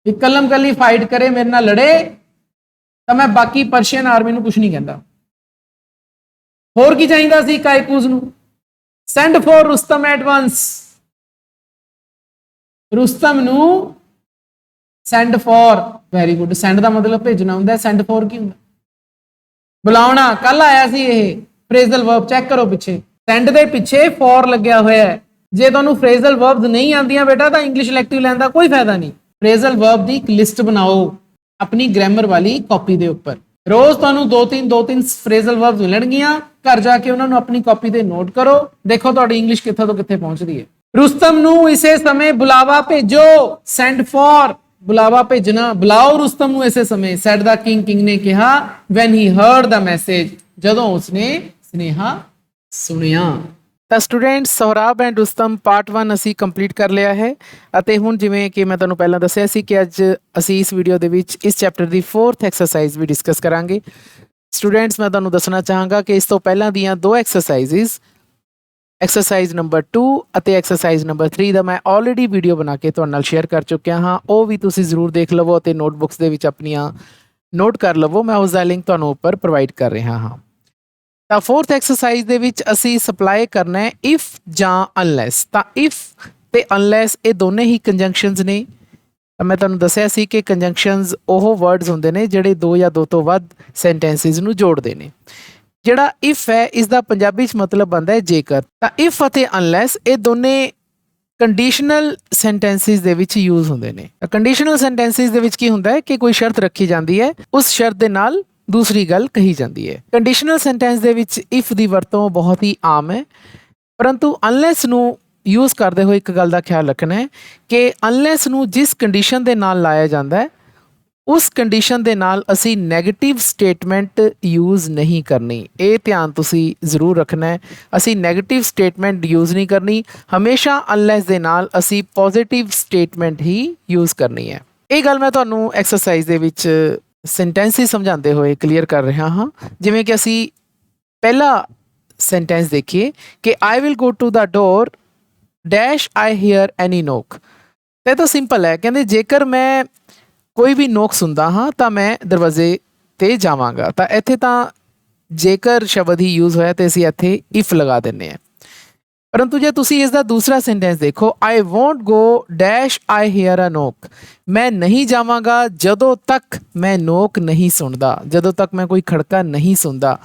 A: कल्लम कल्ली फाइट करे, मेरे नाल लड़े, तो मैं बाकी पर्शियन आर्मी नूं कुछ नहीं कहता। होर की चाहिदा सी काइकूस नूं? Send for Rustam at once, Rustam नूं send for, very good. Send का मतलब भेजना हुंदा, सेंड फॉर की हुंदा? बुलाउणा। कल आया सी ये फ्रेजल वर्ब, चेक करो पिछे, सेंड दे पिछे फॉर लग्या होया है। जे तुहानूं फ्रेजल वर्ब्स नहीं आंदियां बेटा तो इंग्लिश इलैक्टिव लैण दा कोई फायदा नहीं। फ्रेजल वर्ब की एक लिस्ट बनाओ अपनी ग्रामर वाली कॉपी के उपर, रोज तुहानूं दो तीन फ्रेजल वर्ब्स मिलणगियां, घर जाके उन्होंने अपनी कॉपी ते नोट करो, देखो तुहाडी इंग्लिश कित्थों तो कित्थे पहुंच रही है। रुस्तम नूं इसे समय बुलावा भेजो, सेंड फॉर, बुलावा भेजना, बुलाओ रुस्तम नूं इसे समय। सैड द किंग, किंग ने कहा when he heard the message, जदों उसने सुनेहा सुनिया। ਤਾਂ students Sohrab and Rustam part 1 ਅਸੀਂ ਕੰਪਲੀਟ ਕਰ ਲਿਆ ਹੈ ਅਤੇ ਹੁਣ ਜਿਵੇਂ ਕਿ ਮੈਂ ਤੁਹਾਨੂੰ ਪਹਿਲਾਂ ਦੱਸਿਆ ਸੀ ਕਿ ਅੱਜ ਅਸੀਂ ਇਸ ਵੀਡੀਓ ਦੇ ਵਿੱਚ ਇਸ ਚੈਪਟਰ ਦੀ 4th ਐਕਸਰਸਾਈਜ਼ ਵੀ ਡਿਸਕਸ ਕਰਾਂਗੇ। ਸਟੂਡੈਂਟਸ ਮੈਂ ਤੁਹਾਨੂੰ ਦੱਸਣਾ ਚਾਹਾਂਗਾ ਕਿ ਇਸ ਤੋਂ ਪਹਿਲਾਂ ਦੀਆਂ ਦੋ ਐਕਸਰਸਾਈਜ਼ਸ, ਐਕਸਰਸਾਈਜ਼ ਨੰਬਰ 2 ਅਤੇ ਐਕਸਰਸਾਈਜ਼ ਨੰਬਰ 3 ਦਾ ਮੈਂ ਆਲਰੇਡੀ ਵੀਡੀਓ ਬਣਾ ਕੇ ਤੁਹਾਡੇ ਨਾਲ ਸ਼ੇਅਰ ਕਰ ਚੁੱਕਿਆ ਹਾਂ, ਉਹ ਵੀ ਤੁਸੀਂ ਜ਼ਰੂਰ ਦੇਖ ਲਵੋ ਅਤੇ ਨੋਟਬੁੱਕਸ ਦੇ ਵਿੱਚ ਆਪਣੀਆਂ ਨੋਟ ਕਰ ਲਵੋ, ਮੈਂ ਉਸ ਦਾ ਲਿੰਕ ਤੁਹਾਨੂੰ ਉੱਪਰ ਪ੍ਰੋਵਾਈਡ ਕਰ ਰਿਹਾ ਹਾਂ। ਤਾਂ 4th ਐਕਸਰਸਾਈਜ਼ ਦੇ ਵਿੱਚ ਅਸੀਂ ਸਪਲਾਈ ਕਰਨਾ ਹੈ ਇਫ ਜਾਂ ਅਨਲੈਸ। ਤਾਂ ਇਫ ਤੇ ਅਨਲੈਸ ਇਹ ਦੋਨੇ ਹੀ ਕੰਜੰਕਸ਼ਨਸ ਨੇ। ਤਾਂ ਮੈਂ ਤੁਹਾਨੂੰ ਦੱਸਿਆ ਸੀ ਕਿ ਕੰਜੰਕਸ਼ਨਸ ਉਹ ਵਰਡਸ ਹੁੰਦੇ ਨੇ ਜਿਹੜੇ ਦੋ ਜਾਂ ਦੋ ਤੋਂ ਵੱਧ ਸੈਂਟੈਂਸਿਸ ਨੂੰ ਜੋੜਦੇ ਨੇ। ਜਿਹੜਾ ਇਫ ਹੈ ਇਸ ਦਾ ਪੰਜਾਬੀ 'ਚ ਮਤਲਬ ਬਣਦਾ ਹੈ ਜੇਕਰ। ਤਾਂ ਇਫ ਅਤੇ ਅਨਲੈਸ ਇਹ ਦੋਨੇ ਕੰਡੀਸ਼ਨਲ ਸੈਂਟੈਂਸਿਸ ਦੇ ਵਿੱਚ ਯੂਜ਼ ਹੁੰਦੇ ਨੇ। ਕੰਡੀਸ਼ਨਲ ਸੈਂਟੈਂਸਿਸ ਦੇ ਵਿੱਚ ਕੀ ਹੁੰਦਾ ਹੈ ਕਿ ਕੋਈ ਸ਼ਰਤ ਰੱਖੀ ਜਾਂਦੀ ਹੈ, ਉਸ ਸ਼ਰਤ ਦੇ ਨਾਲ दूसरी गल कही जाती है। कंडीशनल सेंटेंस दे विच इफ दी वरतों बहुत ही आम है, परंतु अनलैस नू यूज़ करते हुए एक गल का ख्याल रखना है कि अनलैस नू जिस कंडीशन दे नाल लाया जाता है ਉਸ ਕੰਡੀਸ਼ਨ ਦੇ ਨਾਲ ਅਸੀਂ ਨੈਗੇਟਿਵ ਸਟੇਟਮੈਂਟ ਯੂਜ਼ ਨਹੀਂ ਕਰਨੀ। ਇਹ ਧਿਆਨ ਤੁਸੀਂ ਜ਼ਰੂਰ ਰੱਖਣਾ ਹੈ। ਅਸੀਂ ਨੈਗੇਟਿਵ ਸਟੇਟਮੈਂਟ ਯੂਜ਼ ਨਹੀਂ ਕਰਨੀ, ਹਮੇਸ਼ਾ ਅਨਲੈਸ ਦੇ ਨਾਲ ਅਸੀਂ ਪੋਜ਼ਿਟਿਵ ਸਟੇਟਮੈਂਟ ਹੀ ਯੂਜ਼ ਕਰਨੀ ਹੈ। ਇਹ ਗੱਲ ਮੈਂ ਤੁਹਾਨੂੰ ਐਕਸਰਸਾਈਜ਼ ਦੇ ਵਿੱਚ ਸੈਂਟੈਂਸ ਸਮਝਾਉਂਦੇ ਹੋਏ ਕਲੀਅਰ ਕਰ ਰਿਹਾ ਹਾਂ। ਜਿਵੇਂ ਕਿ ਅਸੀਂ ਪਹਿਲਾ ਸੈਂਟੈਂਸ ਦੇਖੀਏ ਕਿ I will go to the door dash I hear any knock. ਇਹ ਤਾਂ ਸਿੰਪਲ ਹੈ, ਕਹਿੰਦੇ ਜੇਕਰ ਮੈਂ ਕੋਈ ਵੀ ਨੋਕ ਸੁਣਦਾ ਹਾਂ ਤਾਂ ਮੈਂ ਦਰਵਾਜ਼ੇ 'ਤੇ ਜਾਵਾਂਗਾ। ਤਾਂ ਇੱਥੇ ਤਾਂ ਜੇਕਰ ਸ਼ਬਦ ਹੀ ਯੂਜ਼ ਹੋਇਆ ਤੇ ਅਸੀਂ ਇੱਥੇ ਇਫ ਲਗਾ ਦਿੰਦੇ ਹਾਂ। ਪਰੰਤੂ ਜੇ ਤੁਸੀਂ ਇਸ ਦਾ ਦੂਸਰਾ ਸੈਂਟੈਂਸ ਦੇਖੋ, I won't go dash I hear a knock, ਮੈਂ ਨਹੀਂ ਜਾਵਾਂਗਾ ਜਦੋਂ ਤੱਕ ਮੈਂ ਨੋਕ ਨਹੀਂ ਸੁਣਦਾ, ਜਦੋਂ ਤੱਕ ਮੈਂ ਕੋਈ ਖੜਕਾ ਨਹੀਂ ਸੁਣਦਾ।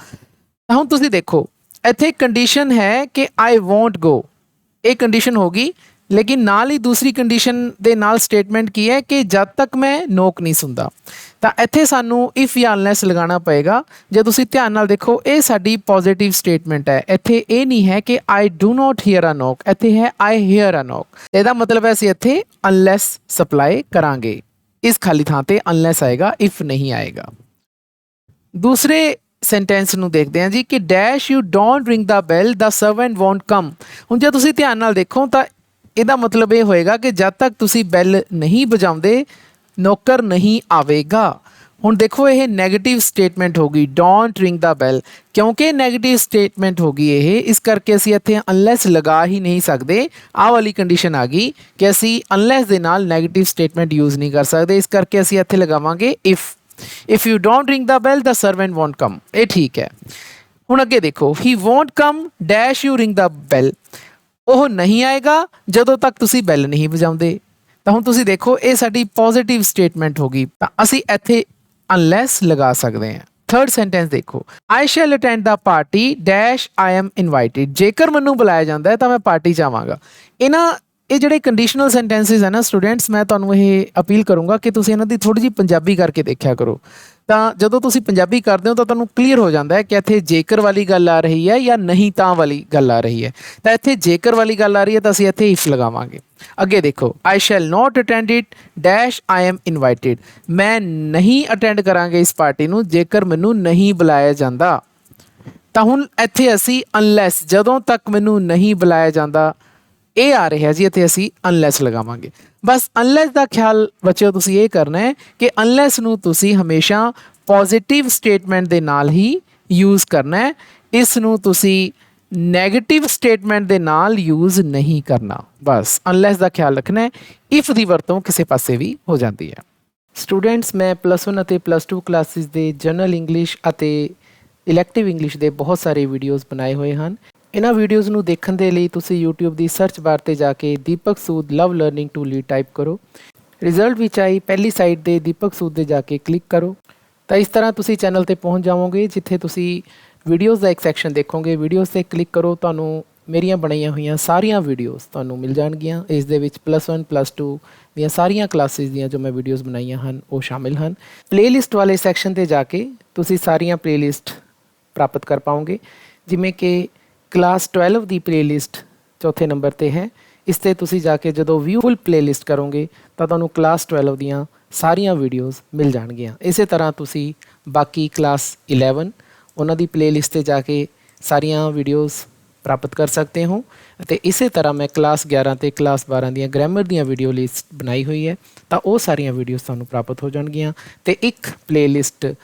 A: ਤਾਂ ਹੁਣ ਤੁਸੀਂ ਦੇਖੋ ਇੱਥੇ ਕੰਡੀਸ਼ਨ ਹੈ ਕਿ ਆਈ ਵੋਂਟ ਗੋ, ਇਹ ਕੰਡੀਸ਼ਨ ਹੋ ਗਈ, ਲੇਕਿਨ ਨਾਲ ਹੀ ਦੂਸਰੀ ਕੰਡੀਸ਼ਨ ਦੇ ਨਾਲ ਸਟੇਟਮੈਂਟ ਕੀ ਹੈ ਕਿ ਜਦ ਤੱਕ ਮੈਂ ਨੋਕ ਨਹੀਂ ਸੁਣਦਾ। ਤਾਂ ਇੱਥੇ ਸਾਨੂੰ ਇਫ ਜਾਂ ਅਨਲੈਸ ਲਗਾਉਣਾ ਪਏਗਾ। ਜੇ ਤੁਸੀਂ ਧਿਆਨ ਨਾਲ ਦੇਖੋ ਇਹ ਸਾਡੀ ਪੋਜ਼ਿਟਿਵ ਸਟੇਟਮੈਂਟ ਹੈ। ਇੱਥੇ ਇਹ ਨਹੀਂ ਹੈ ਕਿ I do not here a ਨੋਕ, ਇੱਥੇ ਹੈ ਆਈ ਹੀਅਰ ਅ ਨੋਕ। ਇਹਦਾ ਮਤਲਬ ਹੈ ਅਸੀਂ ਇੱਥੇ ਅਨਲੈਸ ਸਪਲਾਈ ਕਰਾਂਗੇ, ਇਸ ਖਾਲੀ ਥਾਂ ਤੇ ਅਨਲੈਸ ਆਏਗਾ, ਇਫ ਨਹੀਂ ਆਏਗਾ। ਦੂਸਰੇ ਸੈਂਟੈਂਸ ਨੂੰ ਦੇਖਦੇ ਹਾਂ ਜੀ ਕਿ dash you don't ring the bell the servant won't come. ਹੁਣ ਜੇ ਤੁਸੀਂ ਧਿਆਨ ਨਾਲ ਦੇਖੋ ਤਾਂ ਇਹਦਾ ਮਤਲਬ ਇਹ ਹੋਏਗਾ ਕਿ ਜਦ ਤੱਕ ਤੁਸੀਂ ਬੈਲ ਨਹੀਂ ਵਜਾਉਂਦੇ ਨੌਕਰ ਨਹੀਂ ਆਵੇਗਾ। ਹੁਣ ਦੇਖੋ ਇਹ ਨੈਗੇਟਿਵ ਸਟੇਟਮੈਂਟ ਹੋ ਗਈ, ਡੋਂਟ ਰਿੰਗ ਦਾ ਬੈਲ। ਕਿਉਂਕਿ ਨੈਗੇਟਿਵ ਸਟੇਟਮੈਂਟ ਹੋ ਗਈ ਇਹ, ਇਸ ਕਰਕੇ ਅਸੀਂ ਇੱਥੇ ਅਨਲੈਸ ਲਗਾ ਹੀ ਨਹੀਂ ਸਕਦੇ। ਆਹ ਵਾਲੀ ਕੰਡੀਸ਼ਨ ਆ ਗਈ ਕਿ ਅਸੀਂ ਅਨਲੈਸ ਦੇ ਨਾਲ ਨੈਗੇਟਿਵ ਸਟੇਟਮੈਂਟ ਯੂਜ਼ ਨਹੀਂ ਕਰ ਸਕਦੇ, ਇਸ ਕਰਕੇ ਅਸੀਂ ਇੱਥੇ ਲਗਾਵਾਂਗੇ if you don't ring the bell the servant won't come. ਇਹ ਠੀਕ ਹੈ। ਹੁਣ ਅੱਗੇ ਦੇਖੋ, he won't come dash you ring the bell, ਉਹ ਨਹੀਂ ਆਏਗਾ ਜਦੋਂ ਤੱਕ ਤੁਸੀਂ ਬੈਲ ਨਹੀਂ ਵਜਾਉਂਦੇ। ਤਾਂ ਹੁਣ ਤੁਸੀਂ ਦੇਖੋ ਇਹ ਸਾਡੀ ਪੋਜ਼ਿਟਿਵ ਸਟੇਟਮੈਂਟ ਹੋ ਗਈ, ਤਾਂ ਅਸੀਂ ਇੱਥੇ ਅਨਲੈਸ ਲਗਾ ਸਕਦੇ ਹਾਂ। ਥਰਡ ਸੈਂਟੈਂਸ ਦੇਖੋ, I shall attend the party dash I am invited, ਜੇਕਰ ਮੈਨੂੰ ਬੁਲਾਇਆ ਜਾਂਦਾ ਹੈ ਤਾਂ ਮੈਂ ਪਾਰਟੀ ਜਾਵਾਂਗਾ। ਇਹ ਜਿਹੜੇ ਕੰਡੀਸ਼ਨਲ ਸੈਂਟੈਂਸਿਸ ਹੈ ਨਾ ਸਟੂਡੈਂਟਸ, ਮੈਂ ਤੁਹਾਨੂੰ ਇਹ ਅਪੀਲ ਕਰੂੰਗਾ ਕਿ ਤੁਸੀਂ ਇਹਨਾਂ ਦੀ ਥੋੜ੍ਹੀ ਜਿਹੀ ਪੰਜਾਬੀ ਕਰਕੇ ਦੇਖਿਆ ਕਰੋ। ਤਾਂ ਜਦੋਂ ਤੁਸੀਂ ਪੰਜਾਬੀ ਕਰਦੇ ਹੋ ਤਾਂ ਤੁਹਾਨੂੰ ਕਲੀਅਰ ਹੋ ਜਾਂਦਾ ਹੈ ਕਿ ਇੱਥੇ ਜੇਕਰ ਵਾਲੀ ਗੱਲ ਆ ਰਹੀ ਹੈ ਜਾਂ ਨਹੀਂ ਤਾਂ ਵਾਲੀ ਗੱਲ ਆ ਰਹੀ ਹੈ। ਤਾਂ ਇੱਥੇ ਜੇਕਰ ਵਾਲੀ ਗੱਲ ਆ ਰਹੀ ਹੈ ਤਾਂ ਅਸੀਂ ਇੱਥੇ ਇਫ ਲਗਾਵਾਂਗੇ। ਅੱਗੇ ਦੇਖੋ, I shall not attend it dash I am invited, ਮੈਂ ਨਹੀਂ ਅਟੈਂਡ ਕਰਾਂਗੇ ਇਸ ਪਾਰਟੀ ਨੂੰ ਜੇਕਰ ਮੈਨੂੰ ਨਹੀਂ ਬੁਲਾਇਆ ਜਾਂਦਾ। ਤਾਂ ਹੁਣ ਇੱਥੇ ਅਸੀਂ ਅਨਲੈਸ, ਜਦੋਂ ਤੱਕ ਮੈਨੂੰ ਨਹੀਂ ਬੁਲਾਇਆ ਜਾਂਦਾ, ਇਹ ਆ ਰਿਹਾ ਜੀ, ਇੱਥੇ ਅਸੀਂ ਅਨਲੈਸ ਲਗਾਵਾਂਗੇ। ਬਸ ਅਨਲੈਸ ਦਾ ਖਿਆਲ ਬੱਚਿਓ ਤੁਸੀਂ ਇਹ ਕਰਨਾ ਹੈ ਕਿ ਅਨਲੈਸ ਨੂੰ ਤੁਸੀਂ ਹਮੇਸ਼ਾ ਪੋਜ਼ਿਟਿਵ ਸਟੇਟਮੈਂਟ ਦੇ ਨਾਲ ਹੀ ਯੂਜ਼ ਕਰਨਾ ਹੈ, ਇਸ ਨੂੰ ਤੁਸੀਂ ਨੈਗੇਟਿਵ ਸਟੇਟਮੈਂਟ ਦੇ ਨਾਲ ਯੂਜ਼ ਨਹੀਂ ਕਰਨਾ। ਬਸ ਅਨਲੈਸ ਦਾ ਖਿਆਲ ਰੱਖਣਾ ਹੈ। ਇਫ ਦੀ ਵਰਤੋਂ ਕਿਸੇ ਪਾਸੇ ਵੀ ਹੋ ਜਾਂਦੀ ਹੈ। ਸਟੂਡੈਂਟਸ, ਮੈਂ +1 ਅਤੇ +2 ਕਲਾਸਿਸ ਦੇ ਜਨਰਲ ਇੰਗਲਿਸ਼ ਅਤੇ ਇਲੈਕਟਿਵ ਇੰਗਲਿਸ਼ ਦੇ ਬਹੁਤ ਸਾਰੇ ਵੀਡੀਓਜ਼ ਬਣਾਏ ਹੋਏ ਹਨ। ਇਹਨਾਂ ਵੀਡੀਓਜ਼ ਨੂੰ ਦੇਖਣ ਦੇ ਲਈ ਤੁਸੀਂ YouTube ਦੀ ਸਰਚ ਬਾਰ 'ਤੇ ਜਾ ਕੇ ਦੀਪਕ ਸੂਦ ਲਵ ਲਰਨਿੰਗ ਟੂ ਲੀਡ ਟਾਈਪ ਕਰੋ। ਰਿਜ਼ਲਟ ਵਿੱਚ ਆਈ ਪਹਿਲੀ ਸਾਈਟ 'ਤੇ ਦੀਪਕ ਸੂਦ 'ਤੇ ਜਾ ਕੇ ਕਲਿੱਕ ਕਰੋ। ਤਾਂ ਇਸ ਤਰ੍ਹਾਂ ਤੁਸੀਂ ਚੈਨਲ 'ਤੇ ਪਹੁੰਚ ਜਾਵੋਗੇ, ਜਿੱਥੇ ਤੁਸੀਂ ਵੀਡੀਓਜ਼ ਦਾ ਇੱਕ ਸੈਕਸ਼ਨ ਦੇਖੋਗੇ। ਵੀਡੀਓਜ਼ 'ਤੇ ਕਲਿੱਕ ਕਰੋ, ਤੁਹਾਨੂੰ ਮੇਰੀਆਂ ਬਣਾਈਆਂ ਹੋਈਆਂ ਸਾਰੀਆਂ ਵੀਡੀਓਜ਼ ਤੁਹਾਨੂੰ ਮਿਲ ਜਾਣਗੀਆਂ। ਇਸ ਦੇ ਵਿੱਚ +1 +2 ਦੀਆਂ ਸਾਰੀਆਂ ਕਲਾਸਿਸ ਦੀਆਂ ਜੋ ਮੈਂ ਵੀਡੀਓਜ਼ ਬਣਾਈਆਂ ਹਨ ਉਹ ਸ਼ਾਮਿਲ ਹਨ। ਪਲੇਲਿਸਟ ਵਾਲੇ ਸੈਕਸ਼ਨ 'ਤੇ ਜਾ ਕੇ ਤੁਸੀਂ ਸਾਰੀਆਂ ਪਲੇਲਿਸਟ ਪ੍ਰਾਪਤ ਕਰ ਪਾਓਗੇ, ਜਿਵੇਂ ਕਿ ਕਲਾਸ 12 ਦੀ ਪਲੇਲਿਸਟ ਚੌਥੇ ਨੰਬਰ 'ਤੇ ਹੈ। ਇਸ 'ਤੇ ਤੁਸੀਂ ਜਾ ਕੇ ਜਦੋਂ ਵਿਊ ਫੁੱਲ ਪਲੇਲਿਸਟ ਕਰੋਗੇ ਤਾਂ ਤੁਹਾਨੂੰ ਕਲਾਸ 12 ਦੀਆਂ ਸਾਰੀਆਂ ਵੀਡੀਓਜ਼ ਮਿਲ ਜਾਣਗੀਆਂ। ਇਸੇ ਤਰ੍ਹਾਂ ਤੁਸੀਂ ਬਾਕੀ ਕਲਾਸ 11 ਉਹਨਾਂ ਦੀ ਪਲੇਲਿਸਟ 'ਤੇ ਜਾ ਕੇ ਸਾਰੀਆਂ ਵੀਡੀਓਜ਼ ਪ੍ਰਾਪਤ ਕਰ ਸਕਦੇ ਹੋ। ਅਤੇ ਇਸੇ ਤਰ੍ਹਾਂ ਮੈਂ ਕਲਾਸ 11 ਅਤੇ ਕਲਾਸ 12 ਦੀਆਂ ਗ੍ਰਾਮਰ ਦੀਆਂ ਵੀਡੀਓ ਲਿਸਟ ਬਣਾਈ ਹੋਈ ਹੈ, ਤਾਂ ਉਹ ਸਾਰੀਆਂ ਵੀਡੀਓਜ਼ ਤੁਹਾਨੂੰ ਪ੍ਰਾਪਤ ਹੋ ਜਾਣਗੀਆਂ। ਅਤੇ ਇੱਕ ਪਲੇਲਿਸਟ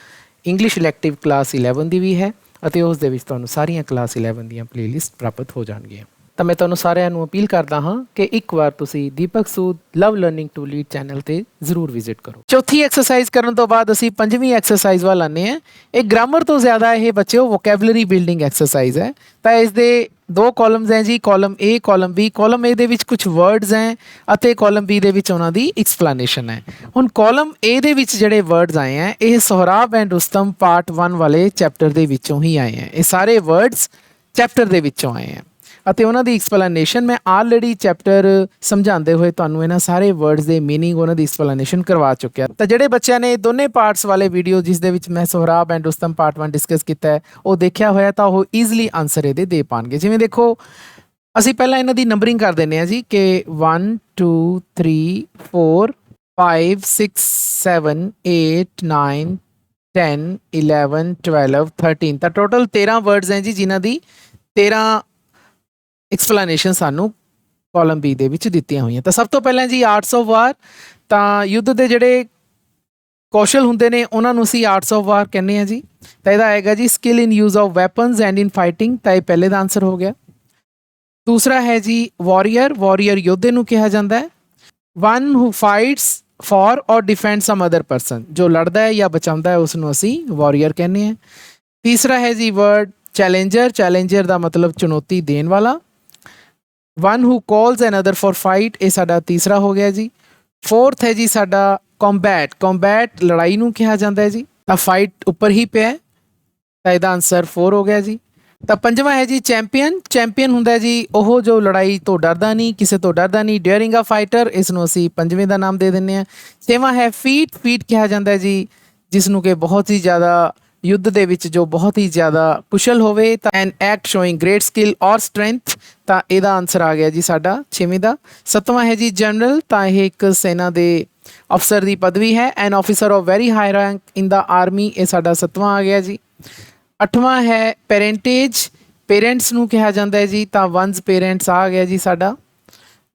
A: ਇੰਗਲਿਸ਼ ਇਲੈਕਟਿਵ ਕਲਾਸ 11 ਦੀ ਵੀ ਹੈ, ਅਤੇ ਉਸ ਦੇ ਵਿੱਚ ਤੁਹਾਨੂੰ ਸਾਰੀਆਂ ਕਲਾਸ 11 ਦੀਆਂ ਪਲੇਲਿਸਟ ਪ੍ਰਾਪਤ ਹੋ ਜਾਣਗੀਆਂ। ਤਾਂ ਮੈਂ ਤੁਹਾਨੂੰ ਸਾਰਿਆਂ ਨੂੰ ਅਪੀਲ ਕਰਦਾ ਹਾਂ ਕਿ ਇੱਕ ਵਾਰ ਤੁਸੀਂ ਦੀਪਕ ਸੂਦ ਲਵ ਲਰਨਿੰਗ ਟੂ ਲੀਡ ਚੈਨਲ 'ਤੇ ਜ਼ਰੂਰ ਵਿਜ਼ਿਟ ਕਰੋ। ਚੌਥੀ ਐਕਸਰਸਾਈਜ਼ ਕਰਨ ਤੋਂ ਬਾਅਦ ਅਸੀਂ ਪੰਜਵੀਂ ਐਕਸਰਸਾਈਜ਼ ਵੱਲ ਆਉਂਦੇ ਹਾਂ। ਇਹ ਗ੍ਰਾਮਰ ਤੋਂ ਜ਼ਿਆਦਾ ਇਹ ਬੱਚਿਓ ਵੋਕੈਬਲਰੀ ਬਿਲਡਿੰਗ ਐਕਸਰਸਾਈਜ਼ ਹੈ। ਤਾਂ ਇਸ ਦੇ 2 ਕਾਲਮਸ ਹੈ ਜੀ, column A, column B। Column A ਦੇ ਵਿੱਚ ਕੁਝ ਵਰਡਸ ਹੈ ਅਤੇ ਕਾਲਮ B ਦੇ ਵਿੱਚ ਉਹਨਾਂ ਦੀ ਐਕਸਪਲੇਨੇਸ਼ਨ ਹੈ। ਹੁਣ ਕਾਲਮ A ਦੇ ਵਿੱਚ ਜਿਹੜੇ ਵਰਡਸ ਆਏ ਹੈ, ਇਹ ਸੋਹਰਾਬ ਐਂਡ ਰੁਸਤਮ ਪਾਰਟ 1 ਵਾਲੇ ਚੈਪਟਰ ਦੇ ਵਿੱਚੋਂ ਹੀ ਆਏ ਹੈ। ਇਹ ਸਾਰੇ ਵਰਡਸ ਚੈਪਟਰ ਦੇ ਵਿੱਚੋਂ ਆਏ ਹੈ ਅਤੇ ਉਹਨਾਂ ਦੀ ਐਕਸਪਲੇਨੇਸ਼ਨ ਮੈਂ ਆਲਰੇਡੀ ਚੈਪਟਰ ਸਮਝਾਉਂਦੇ ਹੋਏ ਤੁਹਾਨੂੰ ਇਹਨਾਂ ਸਾਰੇ ਵਰਡਸ ਦੇ ਮੀਨਿੰਗ, ਉਹਨਾਂ ਦੀ ਐਕਸਪਲੇਨੇਸ਼ਨ ਕਰਵਾ ਚੁੱਕਿਆ। ਤਾਂ ਜਿਹੜੇ ਬੱਚਿਆਂ ਨੇ ਦੋਨੇ ਪਾਰਟਸ ਵਾਲੇ ਵੀਡੀਓ ਜਿਸ ਦੇ ਵਿੱਚ ਮੈਂ Sohrab and Rustam part 1 discuss ਕੀਤਾ ਹੈ ਉਹ ਦੇਖਿਆ ਹੋਇਆ, ਤਾਂ ਉਹ ਈਜ਼ਲੀ ਆਨਸਰ ਇਹਦੇ ਦੇ ਪਾਣਗੇ। ਜਿਵੇਂ ਦੇਖੋ, ਅਸੀਂ ਪਹਿਲਾਂ ਇਹਨਾਂ ਦੀ ਨੰਬਰਿੰਗ ਕਰ ਦਿੰਦੇ ਹਾਂ ਜੀ ਕਿ 1 2 3 4 5 6 7 8 9 10 11 12 13 ਤਾਂ ਟੋਟਲ 13 ਵਰਡਸ ਹੈ ਜੀ ਜਿਨ੍ਹਾਂ ਦੀ 13 ਐਕਸਪਲੇਨੇਸ਼ਨ ਸਾਨੂੰ ਕਾਲਮ ਬੀ ਦੇ ਵਿੱਚ ਦਿੱਤੀਆਂ ਹੋਈਆਂ। ਤਾਂ ਸਭ ਤੋਂ ਪਹਿਲਾਂ ਜੀ ਆਰਟਸ ਆਫ ਵਾਰ, ਤਾਂ ਯੁੱਧ ਦੇ ਜਿਹੜੇ ਕੌਸ਼ਲ ਹੁੰਦੇ ਨੇ ਉਹਨਾਂ ਨੂੰ ਅਸੀਂ ਆਰਟਸ ਆਫ ਵਾਰ ਕਹਿੰਦੇ ਆ ਜੀ। ਤਾਂ ਇਹਦਾ ਆਏਗਾ ਜੀ skill in use of weapons and in fighting, ਤਾਂ ਇਹ ਪਹਿਲੇ ਦਾ ਆਨਸਰ ਹੋ ਗਿਆ। ਦੂਸਰਾ ਹੈ ਜੀ ਵਾਰੀਅਰ, ਵਾਰੀਅਰ ਯੋਧੇ ਨੂੰ ਕਿਹਾ ਜਾਂਦਾ ਹੈ। ਵਨ ਹੂ ਫਾਈਟਸ ਫॉर ਔਰ ਡਿਫੈਂਡ ਸਮ ਅਦਰ ਪਰਸਨ, ਜੋ ਲੜਦਾ ਹੈ ਜਾਂ ਬਚਾਉਂਦਾ ਹੈ ਉਸ ਨੂੰ ਅਸੀਂ ਵਾਰੀਅਰ ਕਹਿੰਦੇ ਹਾਂ। ਤੀਸਰਾ ਹੈ ਜੀ ਵਰਡ ਚੈਲੰਜਰ, ਚੈਲੰਜਰ ਦਾ ਮਤਲਬ ਚੁਣੌਤੀ ਦੇਣ ਵਾਲਾ। One who calls another for fight, ਇਹ ਸਾਡਾ ਤੀਸਰਾ ਹੋ ਗਿਆ ਜੀ। ਫੋਰਥ ਹੈ ਜੀ ਸਾਡਾ ਕੰਬੈਟ, ਕੰਬੈਟ ਲੜਾਈ ਨੂੰ ਕਿਹਾ ਜਾਂਦਾ ਹੈ ਜੀ, ਤਾਂ ਫਾਈਟ ਉੱਪਰ ਹੀ ਪਿਆ ਹੈ, ਤਾਂ ਇਹਦਾ ਆਨਸਰ 4 ਹੋ ਗਿਆ ਜੀ। ਤਾਂ ਪੰਜਵਾਂ ਹੈ ਜੀ ਚੈਂਪੀਅਨ, ਚੈਂਪੀਅਨ ਹੁੰਦਾ ਜੀ ਉਹ ਜੋ ਲੜਾਈ ਤੋਂ ਡਰਦਾ ਨਹੀਂ, ਕਿਸੇ ਤੋਂ ਡਰਦਾ ਨਹੀਂ, ਡੇਅਰਿੰਗ ਅ ਫਾਈਟਰ, ਇਸ ਨੂੰ ਅਸੀਂ ਪੰਜਵੇਂ ਦਾ ਨਾਮ ਦੇ ਦਿੰਦੇ ਹਾਂ। ਛੇਵਾਂ ਹੈ ਫੀਟ, ਫੀਟ ਕਿਹਾ ਜਾਂਦਾ ਜੀ ਜਿਸ ਨੂੰ ਕਿ ਬਹੁਤ ਹੀ ਜ਼ਿਆਦਾ ਯੁੱਧ ਦੇ ਵਿੱਚ ਜੋ ਬਹੁਤ ਹੀ ਜ਼ਿਆਦਾ ਕੁਸ਼ਲ ਹੋਵੇ, ਤਾਂ ਐਨ ਐਕਟ ਸ਼ੋਇੰਗ ਗ੍ਰੇਟ ਸਕਿੱਲ ਔਰ ਸਟਰੈਂਥ, ਤਾਂ ਇਹਦਾ ਆਨਸਰ ਆ ਗਿਆ ਜੀ ਸਾਡਾ ਛੇਵੇਂ ਦਾ। ਸੱਤਵਾਂ ਹੈ ਜੀ ਜਨਰਲ, ਤਾਂ ਇਹ ਇੱਕ ਸੈਨਾ ਦੇ ਅਫਸਰ ਦੀ ਪਦਵੀ ਹੈ, an officer of very high rank in the army, ਇਹ ਸਾਡਾ ਸੱਤਵਾਂ ਆ ਗਿਆ ਜੀ। ਅੱਠਵਾਂ ਹੈ ਪੈਰੈਂਟੇਜ, ਪੇਰੈਂਟਸ ਨੂੰ ਕਿਹਾ ਜਾਂਦਾ ਹੈ ਜੀ, ਤਾਂ ਵਨਸ ਪੇਰੈਂਟਸ ਆ ਗਿਆ ਜੀ ਸਾਡਾ।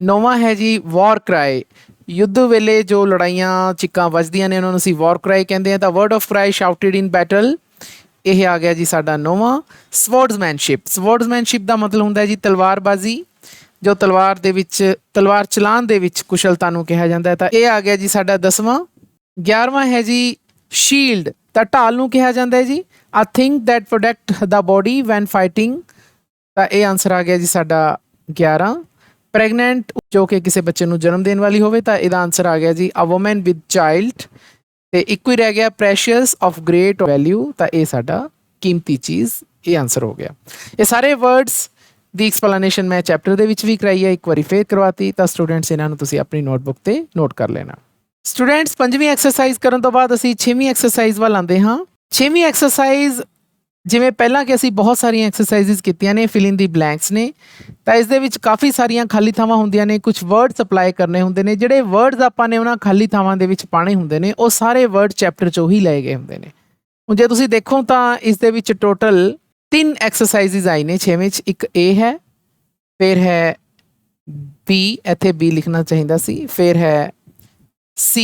A: ਨੌਵਾਂ ਹੈ ਜੀ ਵਾਰ ਕਰਾਈ, ਯੁੱਧ ਵੇਲੇ ਜੋ ਲੜਾਈਆਂ ਚਿੱਕਾਂ ਵੱਜਦੀਆਂ ਨੇ ਉਹਨਾਂ ਨੂੰ ਅਸੀਂ ਵਾਰ ਕਰਾਈ ਕਹਿੰਦੇ ਆ, ਤਾਂ ਵਰਡ ਆਫ ਕਰਾਈ ਸ਼ਾਊਟਡ ਇਨ ਬੈਟਲ, ਇਹ ਆ ਗਿਆ ਜੀ ਸਾਡਾ ਨੌਵਾਂ। ਸਵੋਰਡਸਮੈਨਸ਼ਿਪ, ਸਵੋਰਡਸਮੈਨਸ਼ਿਪ ਦਾ ਮਤਲਬ ਹੁੰਦਾ ਹੈ ਜੀ ਤਲਵਾਰਬਾਜ਼ੀ, ਜੋ ਤਲਵਾਰ ਦੇ ਵਿੱਚ ਤਲਵਾਰ ਚਲਾਉਣ ਦੇ ਵਿੱਚ ਕੁਸ਼ਲਤਾ ਨੂੰ ਕਿਹਾ ਜਾਂਦਾ ਹੈ, ਤਾਂ ਇਹ ਆ ਗਿਆ ਜੀ ਸਾਡਾ 10ਵਾਂ। 11ਵਾਂ ਹੈ ਜੀ ਸ਼ੀਲਡ, ਤਾਂ ਢਾਲ ਨੂੰ ਕਿਹਾ ਜਾਂਦਾ ਹੈ ਜੀ, a thing that protect the body when fighting, ਤਾਂ ਇਹ ਆਨਸਰ ਆ ਗਿਆ ਜੀ ਸਾਡਾ 11। ਪ੍ਰੈਗਨੈਂਟ ਜੋ ਕਿ ਕਿਸੇ ਬੱਚੇ ਨੂੰ ਜਨਮ ਦੇਣ ਵਾਲੀ ਹੋਵੇ, ਤਾਂ ਇਹਦਾ ਆਨਸਰ ਆ ਗਿਆ ਜੀ ਅ ਵੂਮਨ ਵਿਦ ਚਾਈਲਡ। ਤੇ ਇੱਕੋ ਹੀ ਰਹਿ ਗਿਆ ਪ੍ਰੈਸ਼ੀਅਸ ਆਫ ਗ੍ਰੇਟ ਵੈਲਿਊ, ਤਾਂ ਇਹ ਸਾਡਾ ਕੀਮਤੀ ਚੀਜ਼, ਇਹ ਆਨਸਰ ਹੋ ਗਿਆ। ਇਹ ਸਾਰੇ ਵਰਡਸ ਦੀ ਐਕਸਪਲੇਨੇਸ਼ਨ ਮੈਂ ਚੈਪਟਰ ਦੇ ਵਿੱਚ ਵੀ ਕਰਾਈ ਹੈ, ਇੱਕ ਵਾਰੀ ਫੇਰ ਕਰਵਾਤੀ, ਤਾਂ ਸਟੂਡੈਂਟਸ ਇਹਨਾਂ ਨੂੰ ਤੁਸੀਂ ਆਪਣੀ ਨੋਟਬੁੱਕ ਤੇ ਨੋਟ ਕਰ ਲੈਣਾ। ਸਟੂਡੈਂਟਸ ਪੰਜਵੀਂ ਐਕਸਰਸਾਈਜ਼ ਕਰਨ ਤੋਂ ਬਾਅਦ ਅਸੀਂ ਛੇਵੀਂ ਐਕਸਰਸਾਈਜ਼ ਵੱਲ ਆਉਂਦੇ ਹਾਂ। ਛੇਵੀਂ ਐਕਸਰਸਾਈਜ਼ ਜਿਵੇਂ ਪਹਿਲਾਂ ਕਿ ਅਸੀਂ ਬਹੁਤ ਸਾਰੀਆਂ ਐਕਸਰਸਾਈਜ਼ਸ ਕੀਤੀਆਂ ਨੇ, ਫਿਲ ਇਨ ਦੀ ਬਲੈਂਕਸ ਨੇ, ਤਾਂ ਇਸ ਦੇ ਵਿੱਚ ਕਾਫੀ ਸਾਰੀਆਂ ਖਾਲੀ ਥਾਵਾਂ ਹੁੰਦੀਆਂ ਨੇ, ਕੁਝ ਵਰਡਸ ਅਪਲਾਈ ਕਰਨੇ ਹੁੰਦੇ ਨੇ। ਜਿਹੜੇ ਵਰਡਸ ਆਪਾਂ ਨੇ ਉਹਨਾਂ ਖਾਲੀ ਥਾਵਾਂ ਦੇ ਵਿੱਚ ਪਾਣੇ ਹੁੰਦੇ ਨੇ, ਉਹ ਸਾਰੇ ਵਰਡ ਚੈਪਟਰ 'ਚੋਂ ਹੀ ਲਏ ਗਏ ਹੁੰਦੇ ਨੇ। ਹੁਣ ਜੇ ਤੁਸੀਂ ਦੇਖੋ ਤਾਂ ਇਸ ਦੇ ਵਿੱਚ ਟੋਟਲ 3 ਐਕਸਰਸਾਈਜ਼ਸ ਆਈ ਨੇ ਛੇਵੇਂ 'ਚ। ਇੱਕ A ਹੈ, ਫਿਰ ਹੈ B, ਇੱਥੇ B ਲਿਖਣਾ ਚਾਹੀਦਾ ਸੀ, ਫਿਰ ਹੈ C,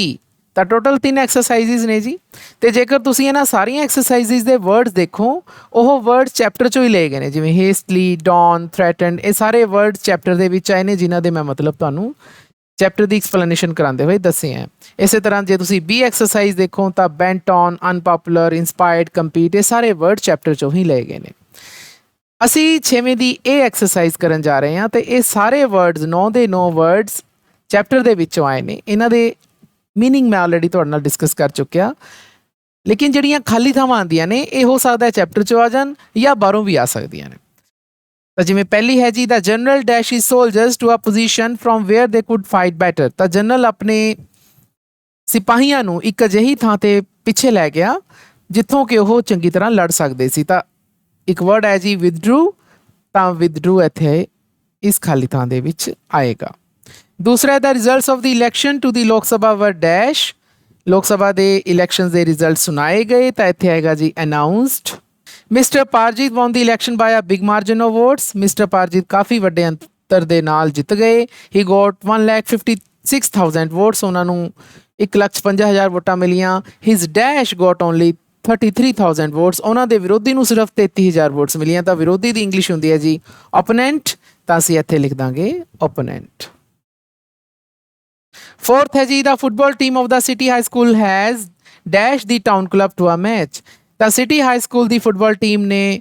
A: ਤਾਂ ਟੋਟਲ 3 ਐਕਸਰਸਾਈਜ਼ਸ ਨੇ ਜੀ। ਤੇ ਜੇਕਰ ਤੁਸੀਂ ਇਹਨਾਂ ਸਾਰੀਆਂ ਐਕਸਰਸਾਈਜ਼ਸ ਦੇ ਵਰਡਸ ਦੇਖੋ, ਉਹ ਵਰਡ ਚੈਪਟਰ 'ਚੋਂ ਹੀ ਲਏ ਗਏ ਨੇ, ਜਿਵੇਂ ਹੇਸਟਲੀ, ਡੌਨ, ਥ੍ਰੈਟਨਡ, ਇਹ ਸਾਰੇ ਵਰਡ ਚੈਪਟਰ ਦੇ ਵਿੱਚ ਆਏ ਨੇ, ਜਿਨ੍ਹਾਂ ਦੇ ਮੈਂ ਮਤਲਬ ਤੁਹਾਨੂੰ ਚੈਪਟਰ ਦੀ ਐਕਸਪਲੇਨੇਸ਼ਨ ਕਰਾਉਂਦੇ ਹੋਏ ਦੱਸੇ ਹੈ। ਇਸੇ ਤਰ੍ਹਾਂ ਜੇ ਤੁਸੀਂ B ਐਕਸਰਸਾਈਜ਼ ਦੇਖੋ ਤਾਂ ਬੈਂਟ ਔਨ, ਅਨਪੋਪੂਲਰ, ਇੰਸਪਾਇਰਡ, ਕੰਪੀਟ, ਇਹ ਸਾਰੇ ਵਰਡ ਚੈਪਟਰ 'ਚੋਂ ਹੀ ਲਏ ਗਏ ਨੇ। ਅਸੀਂ ਛੇਵੇਂ ਦੀ ਇਹ ਐਕਸਰਸਾਈਜ਼ ਕਰਨ ਜਾ ਰਹੇ ਹਾਂ, ਤੇ ਇਹ ਸਾਰੇ ਵਰਡਸ 9 ਦੇ 9 ਵਰਡਸ ਚੈਪਟਰ ਦੇ ਵਿੱਚੋਂ ਆਏ ਨੇ। ਇਹਨਾਂ ਦੇ ਮੀਨਿੰਗ ਮੈਂ ਆਲਰੇਡੀ ਤੁਹਾਡੇ ਨਾਲ ਡਿਸਕਸ ਕਰ ਚੁੱਕਿਆ, ਲੇਕਿਨ ਜਿਹੜੀਆਂ ਖਾਲੀ ਥਾਵਾਂ ਆਉਂਦੀਆਂ ਨੇ ਇਹ ਹੋ ਸਕਦਾ ਚੈਪਟਰ 'ਚੋਂ ਆ ਜਾਣ ਜਾਂ ਬਾਹਰੋਂ ਵੀ ਆ ਸਕਦੀਆਂ ਨੇ। ਤਾਂ ਜਿਵੇਂ ਪਹਿਲੀ ਹੈ ਜੀ the general dash his soldiers to a position from where they could fight better, ਤਾਂ ਜਨਰਲ ਆਪਣੇ ਸਿਪਾਹੀਆਂ ਨੂੰ ਇੱਕ ਅਜਿਹੀ ਥਾਂ ਤੇ ਪਿੱਛੇ ਲੈ ਗਿਆ ਜਿੱਥੋਂ ਕਿ ਉਹ ਚੰਗੀ ਤਰ੍ਹਾਂ ਲੜ ਸਕਦੇ ਸੀ। ਤਾਂ ਇੱਕ ਵਰਡ ਹੈ ਜੀ ਵਿਦਡਰੂ, ਤਾਂ ਵਿਦਡਰੂ ਇੱਥੇ ਇਸ ਖਾਲੀ ਥਾਂ ਦੇ ਵਿੱਚ ਆਏਗਾ। ਦੂਸਰਾ ਹੈ the results of the election to the Lok Sabha ਵਰ ਡੈਸ਼, ਲੋਕ ਸਭਾ ਦੇ ਇਲੈਕਸ਼ਨਸ ਦੇ ਰਿਜ਼ਲਟ ਸੁਣਾਏ ਗਏ, ਤਾਂ ਇੱਥੇ ਆਏਗਾ ਜੀ announced. Mister Parjit won the election by a big margin of votes, mister Parjit ਕਾਫੀ ਵੱਡੇ ਅੰਤਰ ਦੇ ਨਾਲ ਜਿੱਤ ਗਏ। ਹੀ ਗੋਟ 1,56,000 ਵੋਟਸ, ਉਹਨਾਂ ਨੂੰ 1,56,000 ਵੋਟਾਂ ਮਿਲੀਆਂ। His dash got only 33,000 votes, ਉਹਨਾਂ ਦੇ ਵਿਰੋਧੀ ਨੂੰ ਸਿਰਫ 33,000 ਵੋਟਸ ਮਿਲੀਆਂ। ਤਾਂ ਵਿਰੋਧੀ ਦੀ ਇੰਗਲਿਸ਼ ਹੁੰਦੀ ਹੈ ਜੀ ਓਪੋਨੈਂਟ, ਤਾਂ ਅਸੀਂ ਇੱਥੇ ਲਿਖ ਦਾਂਗੇ ਓਪੋਨੈਂਟ। ਫੋਰਥ ਹੈ ਜੀ the football team of the city high school has dash the town club to a match, ਤਾਂ ਸਿਟੀ ਹਾਈ ਸਕੂਲ ਦੀ ਫੁੱਟਬਾਲ ਟੀਮ ਨੇ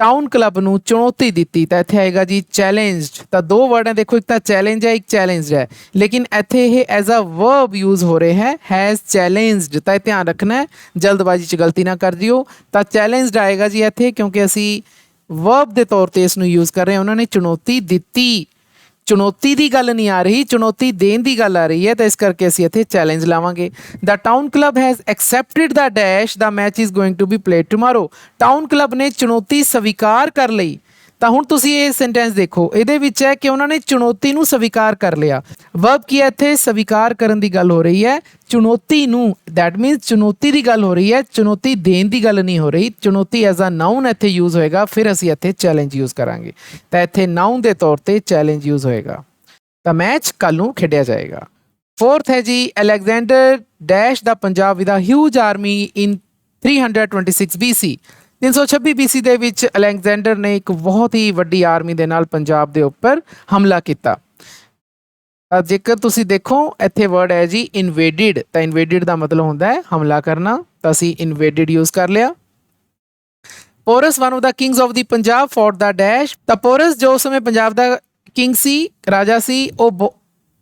A: ਟਾਊਨ ਕਲੱਬ ਨੂੰ ਚੁਣੌਤੀ ਦਿੱਤੀ, ਤਾਂ ਇੱਥੇ ਆਏਗਾ ਜੀ ਚੈਲੰਜਡ। ਤਾਂ ਦੋ ਵਰਡ ਹੈ, ਦੇਖੋ ਇੱਕ ਤਾਂ ਚੈਲੰਜ ਹੈ, ਇੱਕ ਚੈਲੰਜਡ ਹੈ, ਲੇਕਿਨ ਇੱਥੇ ਇਹ ਐਜ਼ ਅ ਵਰਬ ਯੂਜ਼ ਹੋ ਰਿਹਾ ਹੈ, ਹੈਜ਼ ਚੈਲੰਜਡ, ਤਾਂ ਇਹ ਧਿਆਨ ਰੱਖਣਾ ਹੈ, ਜਲਦਬਾਜ਼ੀ 'ਚ ਗਲਤੀ ਨਾ ਕਰ ਦਿਓ। ਤਾਂ ਚੈਲੰਜਡ ਆਏਗਾ ਜੀ ਇੱਥੇ, ਕਿਉਂਕਿ ਅਸੀਂ ਵਰਬ ਦੇ ਤੌਰ ਤੇ ਇਸ ਨੂੰ ਯੂਜ਼ ਕਰ ਰਹੇ ਹਾਂ। ਉਹਨਾਂ ਨੇ ਚੁਣੌਤੀ ਦਿੱਤੀ, ਚੁਣੌਤੀ ਦੀ ਗੱਲ ਨਹੀਂ ਆ ਰਹੀ, ਚੁਣੌਤੀ ਦੇਣ ਦੀ ਗੱਲ ਆ ਰਹੀ ਹੈ, ਤਾਂ ਇਸ ਕਰਕੇ ਅਸੀਂ ਇੱਥੇ ਚੈਲੰਜ ਲਾਵਾਂਗੇ। The town club has accepted the dash the match is going to be played tomorrow, town club ਨੇ ਚੁਣੌਤੀ ਸਵੀਕਾਰ ਕਰ ਲਈ, ਤਾਂ ਹੁਣ ਤੁਸੀਂ ਇਹ ਸੈਂਟੈਂਸ ਦੇਖੋ, ਇਹਦੇ ਵਿੱਚ ਹੈ ਕਿ ਉਹਨਾਂ ਨੇ ਚੁਣੌਤੀ ਨੂੰ ਸਵੀਕਾਰ ਕਰ ਲਿਆ। ਵਰਬ ਕੀ ਹੈ ਇੱਥੇ? ਸਵੀਕਾਰ ਕਰਨ ਦੀ ਗੱਲ ਹੋ ਰਹੀ ਹੈ। ਚੁਣੌਤੀ ਨੂੰ, ਦੈਟ ਮੀਨਸ ਚੁਣੌਤੀ ਦੀ ਗੱਲ ਹੋ ਰਹੀ ਹੈ, ਚੁਣੌਤੀ ਦੇਣ ਦੀ ਗੱਲ ਨਹੀਂ ਹੋ ਰਹੀ। ਚੁਣੌਤੀ ਐਜ਼ ਅ ਨਾਊਨ ਇੱਥੇ ਯੂਜ਼ ਹੋਏਗਾ, ਫਿਰ ਅਸੀਂ ਇੱਥੇ ਚੈਲੰਜ ਯੂਜ਼ ਕਰਾਂਗੇ। ਤਾਂ ਇੱਥੇ ਨਾਊਨ ਦੇ ਤੌਰ ਤੇ ਚੈਲੰਜ ਯੂਜ਼ ਹੋਏਗਾ। ਤਾਂ ਮੈਚ ਕੱਲ ਨੂੰ ਖੇਡਿਆ ਜਾਏਗਾ। ਫੋਰਥ ਹੈ ਜੀ, Alexander dash the Punjab with a huge army in 326 BC। 326 BC ਦੇ ਵਿੱਚ ਅਲੈਗਜ਼ੈਂਡਰ ਨੇ ਇੱਕ ਬਹੁਤ ਹੀ ਵੱਡੀ ਆਰਮੀ ਦੇ ਨਾਲ ਪੰਜਾਬ ਦੇ ਉੱਪਰ ਹਮਲਾ ਕੀਤਾ। ਤਾਂ ਜੇਕਰ ਤੁਸੀਂ ਦੇਖੋ ਇੱਥੇ ਵਰਡ ਹੈ ਜੀ ਇਨਵੇਡਿਡ। ਤਾਂ ਇਨਵੇਡਿਡ ਦਾ ਮਤਲਬ ਹੁੰਦਾ ਹੈ ਹਮਲਾ ਕਰਨਾ, ਤਾਂ ਅਸੀਂ ਇਨਵੇਡਿਡ ਯੂਜ਼ ਕਰ ਲਿਆ। Porus one of the kings of the Punjab fought the dash. ਤਾਂ ਪੋਰਸ ਜੋ ਉਸ ਸਮੇਂ ਪੰਜਾਬ ਦਾ ਕਿੰਗ ਸੀ, ਰਾਜਾ ਸੀ,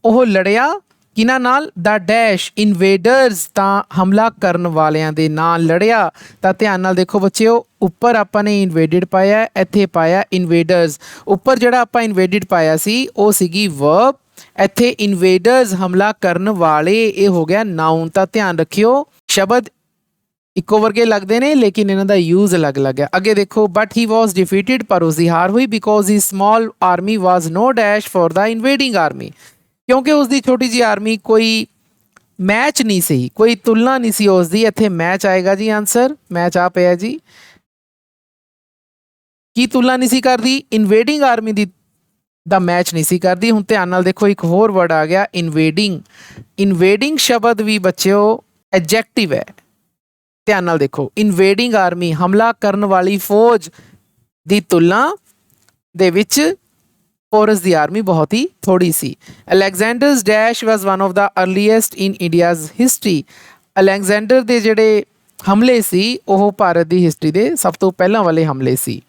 A: ਉਹ ਲੜਿਆ ਕਿਹਨਾਂ ਨਾਲ? ਦਾ ਡੈਸ਼ ਇਨਵੇਡਰਸ, ਤਾਂ ਹਮਲਾ ਕਰਨ ਵਾਲਿਆਂ ਦੇ ਨਾਲ ਲੜਿਆ। ਤਾਂ ਧਿਆਨ ਨਾਲ ਦੇਖੋ ਬੱਚਿਓ, ਉੱਪਰ ਆਪਾਂ ਨੇ ਇਨਵੇਡਿਡ ਪਾਇਆ, ਇੱਥੇ ਪਾਇਆ ਇਨਵੇਡਰਸ। ਉੱਪਰ ਜਿਹੜਾ ਆਪਾਂ ਇਨਵੇਡਿਡ ਪਾਇਆ ਸੀ ਉਹ ਸੀਗੀ ਵਰਬ, ਇੱਥੇ ਇਨਵੇਡਰਸ ਹਮਲਾ ਕਰਨ ਵਾਲੇ, ਇਹ ਹੋ ਗਿਆ ਨਾਊਨ। ਤਾਂ ਧਿਆਨ ਰੱਖਿਓ ਸ਼ਬਦ ਇੱਕੋ ਵਰਗੇ ਲੱਗਦੇ ਨੇ ਲੇਕਿਨ ਇਹਨਾਂ ਦਾ ਯੂਜ਼ ਅਲੱਗ-ਅਲੱਗ ਹੈ। ਅੱਗੇ ਦੇਖੋ, ਬਟ ਹੀ ਵਾਜ਼ ਡਿਫੀਟਿਡ, ਪਰ ਉਸ ਦੀ ਹਾਰ ਹੋਈ, because his small army was no dash for the invading army. ਕਿਉਂਕਿ ਉਸ ਦੀ ਛੋਟੀ ਜਿਹੀ ਆਰਮੀ ਕੋਈ ਮੈਚ ਨਹੀਂ ਸੀ, ਕੋਈ ਤੁਲਨਾ ਨਹੀਂ ਸੀ ਉਸ ਦੀ। ਇੱਥੇ ਮੈਚ ਆਏਗਾ ਜੀ, ਆਂਸਰ ਮੈਚ ਆ ਪਿਆ ਜੀ। ਕੀ ਤੁਲਨਾ ਨਹੀਂ ਸੀ ਕਰਦੀ? ਇਨਵੇਡਿੰਗ ਆਰਮੀ ਦੀ ਦਾ ਮੈਚ ਨਹੀਂ ਸੀ ਕਰਦੀ। ਹੁਣ ਧਿਆਨ ਨਾਲ ਦੇਖੋ, ਇੱਕ ਹੋਰ ਵਰਡ ਆ ਗਿਆ ਇਨਵੇਡਿੰਗ। ਇਨਵੇਡਿੰਗ ਸ਼ਬਦ ਵੀ ਬੱਚਿਓ ਐਡਜੈਕਟਿਵ ਹੈ। ਧਿਆਨ ਨਾਲ ਦੇਖੋ, ਇਨਵੇਡਿੰਗ ਆਰਮੀ ਹਮਲਾ ਕਰਨ ਵਾਲੀ ਫੌਜ ਦੀ ਤੁਲਨਾ ਦੇ ਵਿੱਚ ਪੋਰਸ ਦੀ ਆਰਮੀ ਬਹੁਤ ਹੀ ਥੋੜੀ ਸੀ। Alexander's dash was one of the earliest in India's history. Alexander ਦੇ ਜਿਹੜੇ ਹਮਲੇ ਸੀ ਉਹ ਭਾਰਤ ਦੀ ਹਿਸਟਰੀ ਦੇ ਸਭ ਤੋਂ ਪਹਿਲਾਂ ਵਾਲੇ ਹਮਲੇ ਸੀ।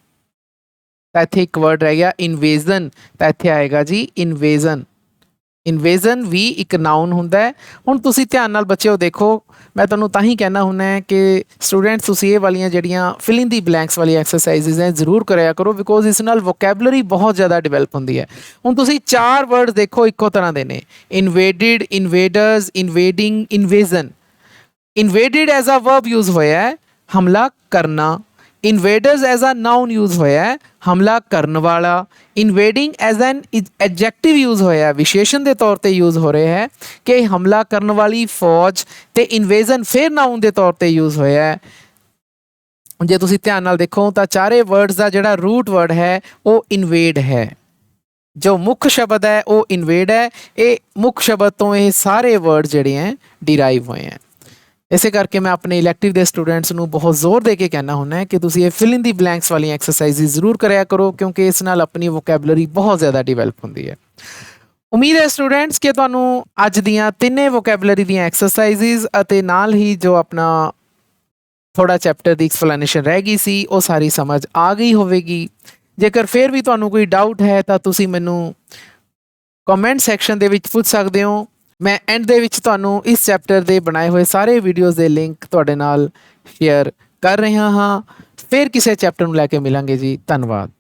A: ਤਾਂ ਇੱਥੇ ਇੱਕ ਵਰਡ ਰਹਿ ਗਿਆ ਇਨਵੇਜ਼ਨ, ਤਾਂ ਇੱਥੇ ਆਏਗਾ ਜੀ ਇਨਵੇਜ਼ਨ। ਇਨਵੇਜ਼ਨ ਵੀ ਇੱਕ ਨਾਊਨ ਹੁੰਦਾ ਹੈ। ਹੁਣ ਤੁਸੀਂ ਧਿਆਨ ਨਾਲ ਬੱਚਿਓ ਦੇਖੋ, ਮੈਂ ਤੁਹਾਨੂੰ ਤਾਂ ਹੀ ਕਹਿਣਾ ਹੁੰਦਾ ਹੈ ਕਿ ਸਟੂਡੈਂਟਸ ਤੁਸੀਂ ਇਹ ਵਾਲੀਆਂ ਜਿਹੜੀਆਂ ਫਿਲ ਇਨ ਦੀ ਬਲੈਂਕਸ ਵਾਲੀ ਐਕਸਰਸਾਈਜ਼ਿਜ਼ ਹੈ ਜ਼ਰੂਰ ਕਰਿਆ ਕਰੋ, ਬਿਕੋਜ਼ ਇਸ ਨਾਲ ਵੋਕੈਬਲਰੀ ਬਹੁਤ ਜ਼ਿਆਦਾ ਡਿਵੈਲਪ ਹੁੰਦੀ ਹੈ। ਹੁਣ ਤੁਸੀਂ 4 ਵਰਡਸ ਦੇਖੋ ਇੱਕੋ ਤਰ੍ਹਾਂ ਦੇ ਨੇ, ਇਨਵੇਡਿਡ, ਇਨਵੇਡਰਸ, ਇਨਵੇਡਿੰਗ, ਇਨਵੇਜ਼ਨ। ਇਨਵੇਡਿਡ ਐਜ਼ ਅ ਵਰਬ ਯੂਜ਼ ਹੋਇਆ ਹੈ, ਹਮਲਾ ਕਰਨਾ। ਇਨਵੇਡਰਸ ਐਜ਼ ਅ ਨਾਊਨ ਯੂਜ਼ ਹੋਇਆ ਹੈ, ਹਮਲਾ ਕਰਨ ਵਾਲਾ। ਇਨਵੇਡਿੰਗ ਐਜ਼ ਐਨ ਐਡਜੈਕਟਿਵ ਯੂਜ਼ ਹੋਇਆ, ਵਿਸ਼ੇਸ਼ਣ ਦੇ ਤੌਰ ਤੇ ਯੂਜ਼ ਹੋ ਰਿਹਾ ਹੈ ਕਿ ਹਮਲਾ ਕਰਨ ਵਾਲੀ ਫੌਜ। ਤੇ ਇਨਵੇਜ਼ਨ ਫਿਰ ਨਾਊਨ ਦੇ ਤੌਰ ਤੇ ਯੂਜ਼ ਹੋਇਆ ਹੈ। ਜੇ ਤੁਸੀਂ ਧਿਆਨ ਨਾਲ ਦੇਖੋ ਤਾਂ ਚਾਰੇ ਵਰਡਸ ਦਾ ਜਿਹੜਾ ਰੂਟ ਵਰਡ ਹੈ ਉਹ ਇਨਵੇਡ ਹੈ। ਜੋ ਮੁੱਖ ਸ਼ਬਦ ਹੈ ਉਹ ਇਨਵੇਡ ਹੈ। ਇਹ ਮੁੱਖ ਸ਼ਬਦ ਤੋਂ ਇਹ ਸਾਰੇ ਵਰਡ ਜਿਹੜੇ ਹੈ ਡਿਰਾਈਵ ਹੋਏ ਹੈ। ਇਸੇ ਕਰਕੇ ਮੈਂ ਆਪਣੇ ਇਲੈਕਟਿਵ ਦੇ ਸਟੂਡੈਂਟਸ ਨੂੰ ਬਹੁਤ ਜ਼ੋਰ ਦੇ ਕੇ ਕਹਿਣਾ ਹੁੰਦਾ ਹੈ ਕਿ ਤੁਸੀਂ ਇਹ ਫਿਲ ਇਨ ਦੀ ਬਲੈਂਕਸ ਵਾਲੀਆਂ ਐਕਸਰਸਾਈਜ਼ ਜ਼ਰੂਰ ਕਰਿਆ ਕਰੋ, ਕਿਉਂਕਿ ਇਸ ਨਾਲ ਆਪਣੀ ਵੋਕੈਬਲਰੀ ਬਹੁਤ ਜ਼ਿਆਦਾ ਡਿਵੈਲਪ ਹੁੰਦੀ ਹੈ। ਉਮੀਦ ਹੈ ਸਟੂਡੈਂਟਸ ਕਿ ਤੁਹਾਨੂੰ ਅੱਜ ਦੀਆਂ ਤਿੰਨੇ ਵੋਕੈਬਲਰੀ ਦੀਆਂ ਐਕਸਰਸਾਈਜ਼ ਅਤੇ ਨਾਲ ਹੀ ਜੋ ਆਪਣਾ ਥੋੜਾ ਚੈਪਟਰ ਦੀ ਐਕਸਪਲੇਨੇਸ਼ਨ ਰਹਿ ਗਈ ਸੀ ਉਹ ਸਾਰੀ ਸਮਝ ਆ ਗਈ ਹੋਵੇਗੀ। ਜੇਕਰ ਫਿਰ ਵੀ ਤੁਹਾਨੂੰ ਕੋਈ ਡਾਊਟ ਹੈ ਤਾਂ ਤੁਸੀਂ ਮੈਨੂੰ ਕਮੈਂਟ ਸੈਕਸ਼ਨ ਦੇ ਵਿੱਚ ਪੁੱਛ ਸਕਦੇ ਹੋ। ਮੈਂ ਐਂਡ ਦੇ ਵਿੱਚ ਤੁਹਾਨੂੰ ਇਸ ਚੈਪਟਰ ਦੇ ਬਣਾਏ ਹੋਏ ਸਾਰੇ ਵੀਡੀਓਜ਼ ਦੇ ਲਿੰਕ ਤੁਹਾਡੇ ਨਾਲ ਸ਼ੇਅਰ ਕਰ ਰਿਹਾ ਹਾਂ। ਫਿਰ ਕਿਸੇ ਚੈਪਟਰ ਨੂੰ ਲੈ ਕੇ ਮਿਲਾਂਗੇ ਜੀ। ਧੰਨਵਾਦ।